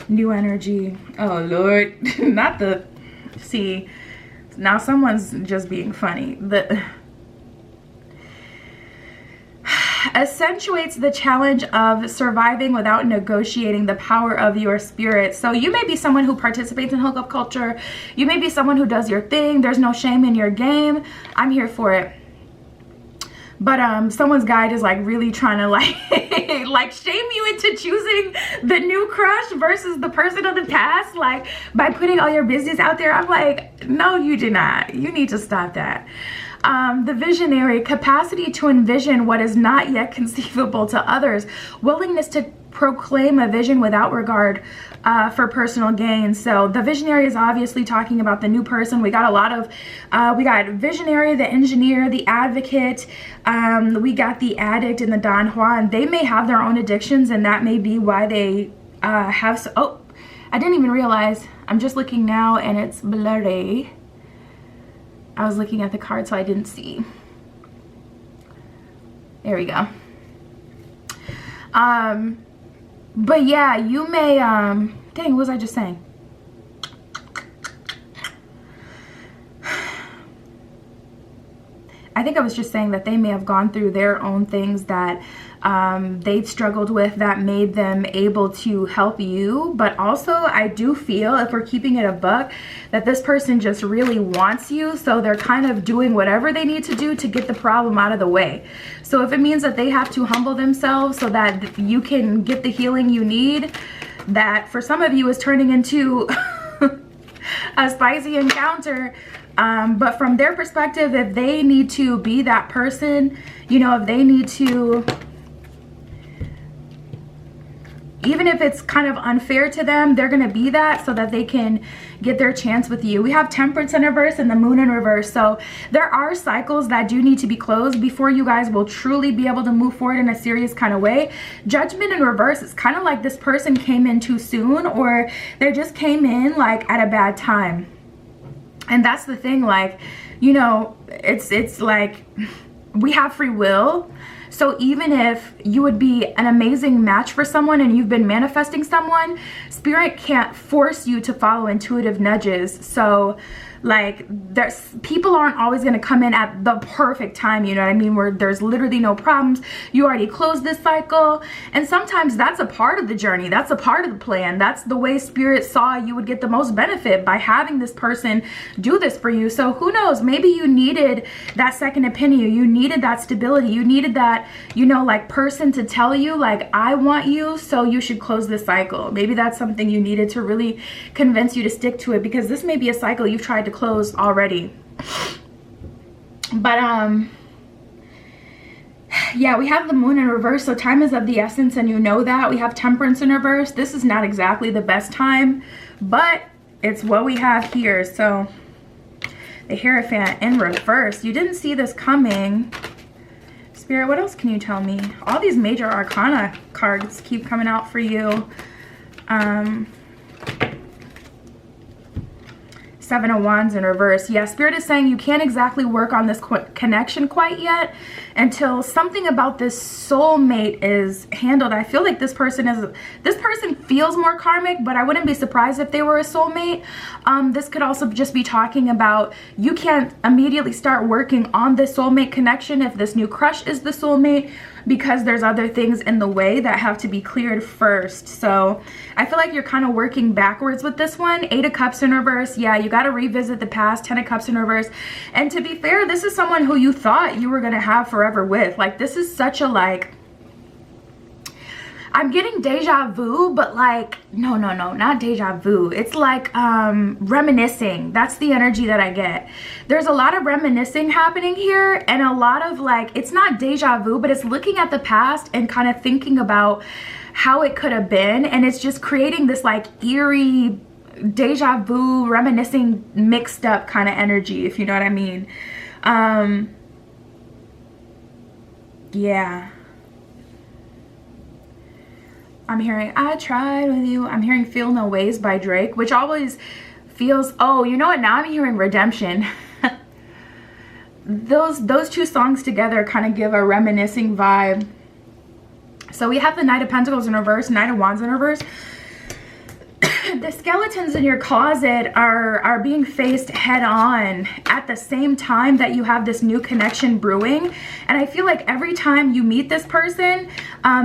Speaker 1: new energy. Oh Lord, not the... See, now someone's just being funny. The accentuates the challenge of surviving without negotiating the power of your spirit. So you may be someone who participates in hookup culture. You may be someone who does your thing. There's no shame in your game. I'm here for it. But someone's guide is like really trying to like shame you into choosing the new crush versus the person of the past, like by putting all your business out there. I'm like, no, you do not. You need to stop that. The visionary, capacity to envision what is not yet conceivable to others, willingness to proclaim a vision without regard for personal gain. So the visionary is obviously talking about the new person. We got a lot of, we got visionary, the engineer, the advocate, we got the addict and the Don Juan. They may have their own addictions, and that may be why they have, oh, I didn't even realize, I'm just looking now and it's blurry. I was looking at the card so I didn't see. There we go. But yeah, you may, dang, what was I just saying? I think I was just saying that they may have gone through their own things that they've struggled with that made them able to help you. But also, I do feel, if we're keeping it a buck, that this person just really wants you. So they're kind of doing whatever they need to do to get the problem out of the way. So if it means that they have to humble themselves so that you can get the healing you need, that for some of you is turning into a spicy encounter. But from their perspective, if they need to be that person, you know, if they need to, even if it's kind of unfair to them, they're going to be that so that they can get their chance with you. We have Temperance in reverse and the Moon in reverse. So there are cycles that do need to be closed before you guys will truly be able to move forward in a serious kind of way. Judgment in reverse is kind of like this person came in too soon, or they just came in like at a bad time. And that's the thing, like, you know, it's like we have free will. So even if you would be an amazing match for someone and you've been manifesting someone, spirit can't force you to follow intuitive nudges. So like people aren't always going to come in at the perfect time, you know what I mean, where there's literally no problems. You already closed this cycle, and sometimes that's a part of the journey, that's a part of the plan. That's the way spirit saw you would get the most benefit by having this person do this for you. So who knows, maybe you needed that second opinion, you needed that stability, you needed that, you know, like person to tell you like, I want you, so you should close this cycle. Maybe that's something you needed to really convince you to stick to it, because this may be a cycle you've tried to close already. But yeah, we have the Moon in reverse, so time is of the essence, and you know that. We have Temperance in reverse. This is not exactly the best time, but it's what we have here. So the Hierophant in reverse, you didn't see this coming. Spirit, what else can you tell me? All these major arcana cards keep coming out for you. Seven of Wands in reverse. Yeah, Spirit is saying you can't exactly work on this connection quite yet until something about this soulmate is handled. I feel like this person feels more karmic, but I wouldn't be surprised if they were a soulmate. This could also just be talking about you can't immediately start working on this soulmate connection if this new crush is the soulmate, because there's other things in the way that have to be cleared first. So I feel like you're kind of working backwards with this one. Eight of Cups in reverse. Yeah, you got to revisit the past. 10 of Cups in reverse. And to be fair, this is someone who you thought you were going to have forever with. Like, this is such a, like, I'm getting deja vu, but like, no, not deja vu. It's like reminiscing. That's the energy that I get. There's a lot of reminiscing happening here, and a lot of like, it's not deja vu, but it's looking at the past and kind of thinking about how it could have been. And it's just creating this like eerie deja vu, reminiscing, mixed up kind of energy, if you know what I mean. Yeah. I'm hearing I tried with you. I'm hearing Feel No Ways by Drake, which always feels, oh, you know what? Now I'm hearing Redemption. Those two songs together kind of give a reminiscing vibe. So we have the Knight of Pentacles in reverse, Knight of Wands in reverse. The skeletons in your closet are being faced head on at the same time that you have this new connection brewing. And I feel like every time you meet this person,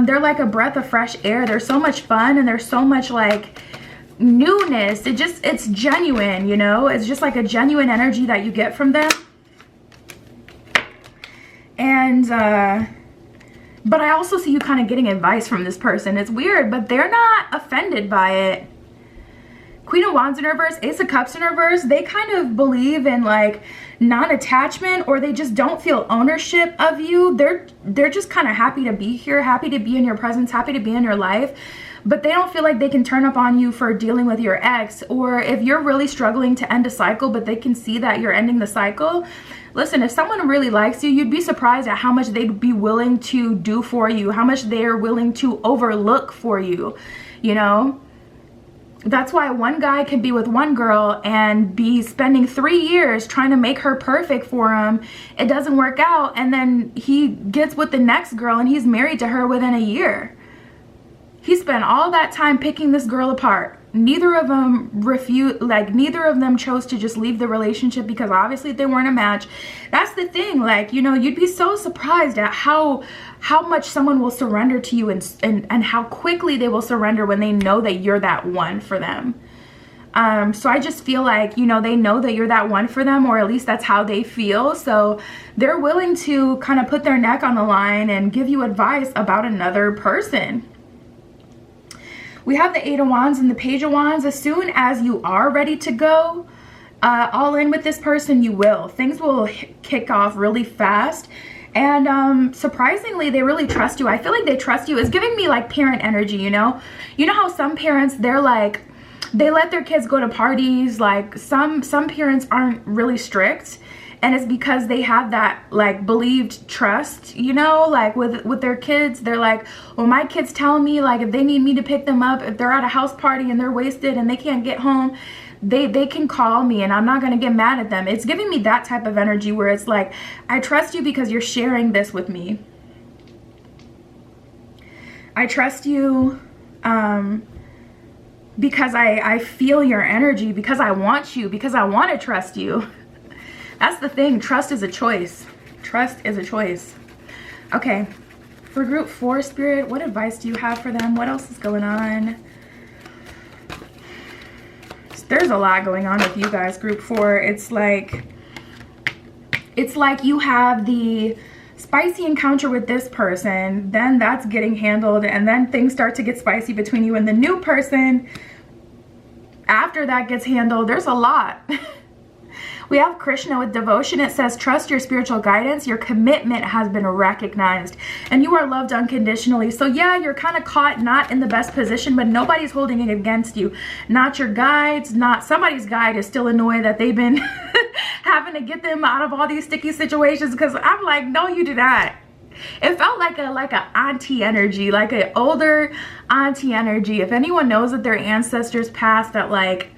Speaker 1: they're like a breath of fresh air. They're so much fun, and there's so much like newness. It's genuine, you know? It's just like a genuine energy that you get from them. And but I also see you kind of getting advice from this person. It's weird, but they're not offended by it. Queen of Wands in reverse, Ace of Cups in reverse. They kind of believe in like non-attachment, or they just don't feel ownership of you. They're just kind of happy to be here, happy to be in your presence, happy to be in your life, but they don't feel like they can turn up on you for dealing with your ex. Or if you're really struggling to end a cycle, but they can see that you're ending the cycle. Listen, if someone really likes you, you'd be surprised at how much they'd be willing to do for you, how much they're willing to overlook for you, you know? That's why one guy can be with one girl and be spending 3 years trying to make her perfect for him. It doesn't work out, and then he gets with the next girl and he's married to her within a year. He spent all that time picking this girl apart. Neither of them neither of them chose to just leave the relationship because obviously they weren't a match. That's the thing, like, you know, you'd be so surprised at how much someone will surrender to you and how quickly they will surrender when they know that you're that one for them. So I just feel like, you know, they know that you're that one for them, or at least that's how they feel. So they're willing to kind of put their neck on the line and give you advice about another person. We have the Eight of Wands and the Page of Wands. As soon as you are ready to go all in with this person, you will. Things will kick off really fast. And surprisingly, they really trust you. I feel like they trust you. It's giving me like parent energy, you know? You know how some parents, they're like, they let their kids go to parties. Like some parents aren't really strict, and it's because they have that like believed trust, you know, like with their kids. They're like, well, my kids tell me like if they need me to pick them up, if they're at a house party and they're wasted and they can't get home, they can call me and I'm not going to get mad at them. It's giving me that type of energy where it's like, I trust you because you're sharing this with me. I trust you because I feel your energy, because I want you, because I want to trust you. That's the thing. Trust is a choice. Trust is a choice. Okay. For group 4, Spirit, what advice do you have for them? What else is going on? There's a lot going on with you guys, group 4. It's like you have the spicy encounter with this person, then that's getting handled, and then things start to get spicy between you and the new person. After that gets handled, there's a lot. We have Krishna with devotion. It says, trust your spiritual guidance. Your commitment has been recognized and you are loved unconditionally. So yeah, you're kind of caught not in the best position, but nobody's holding it against you. Not your guides, not somebody's guide is still annoyed that they've been having to get them out of all these sticky situations, because I'm like, no, you did not. It felt like a auntie energy, like an older auntie energy. If anyone knows that their ancestors passed at like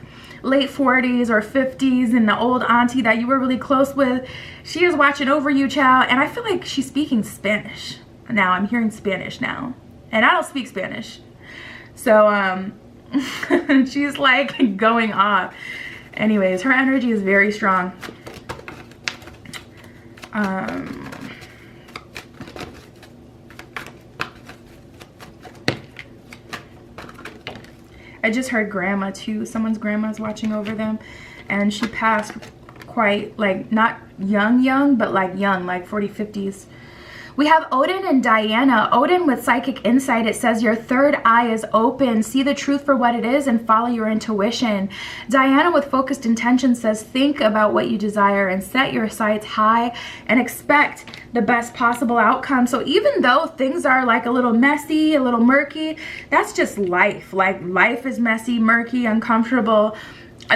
Speaker 1: late 40s or 50s, and the old auntie that you were really close with, she is watching over you, child. And I feel like she's speaking Spanish now. I'm hearing Spanish now, and I don't speak Spanish, so she's like going off. Anyways, her energy is very strong. I just heard grandma too. Someone's grandma's watching over them, and she passed quite like not young, but like young, like 40s, 50s. We have Odin and Diana. Odin with psychic insight. It says your third eye is open. See the truth for what it is and follow your intuition. Diana with focused intention says think about what you desire and set your sights high and expect the best possible outcome. So even though things are like a little messy, a little murky, that's just life. Like life is messy, murky, uncomfortable.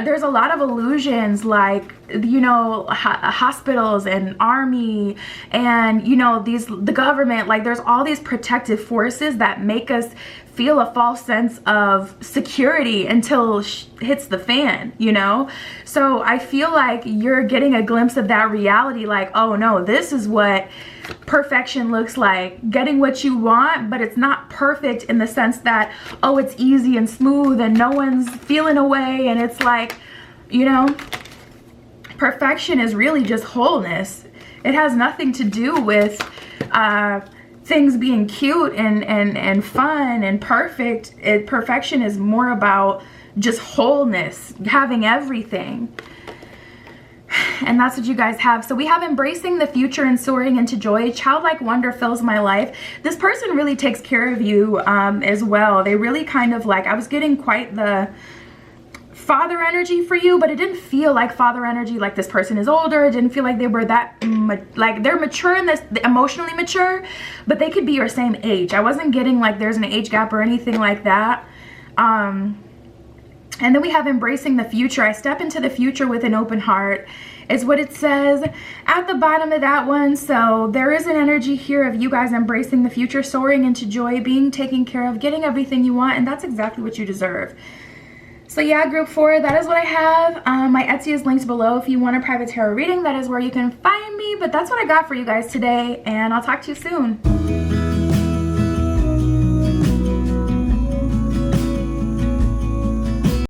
Speaker 1: There's a lot of illusions, like, you know, hospitals and army and, you know, the government. Like there's all these protective forces that make us feel a false sense of security until hits the fan, you know? So I feel like you're getting a glimpse of that reality, like, oh no, this is what perfection looks like. Getting what you want, but it's not perfect in the sense that, oh, it's easy and smooth and no one's feeling away. And it's like, you know, perfection is really just wholeness. It has nothing to do with things being cute and fun and perfect. Perfection is more about just wholeness, having everything. And that's what you guys have. So we have embracing the future and soaring into joy. Childlike wonder fills my life. This person really takes care of you as well. They really kind of like, I was getting quite the father energy for you, but it didn't feel like father energy. Like this person is older. It didn't feel like they were that like they're mature and this emotionally mature, but they could be your same age. I wasn't getting like there's an age gap or anything like that. And then we have embracing the future. I step into the future with an open heart is what it says at the bottom of that one. So there is an energy here of you guys embracing the future, soaring into joy, being taken care of, getting everything you want, and that's exactly what you deserve. So yeah, group 4, that is what I have. My Etsy is linked below if you want a private tarot reading. That is where you can find me. But that's what I got for you guys today, and I'll talk to you soon.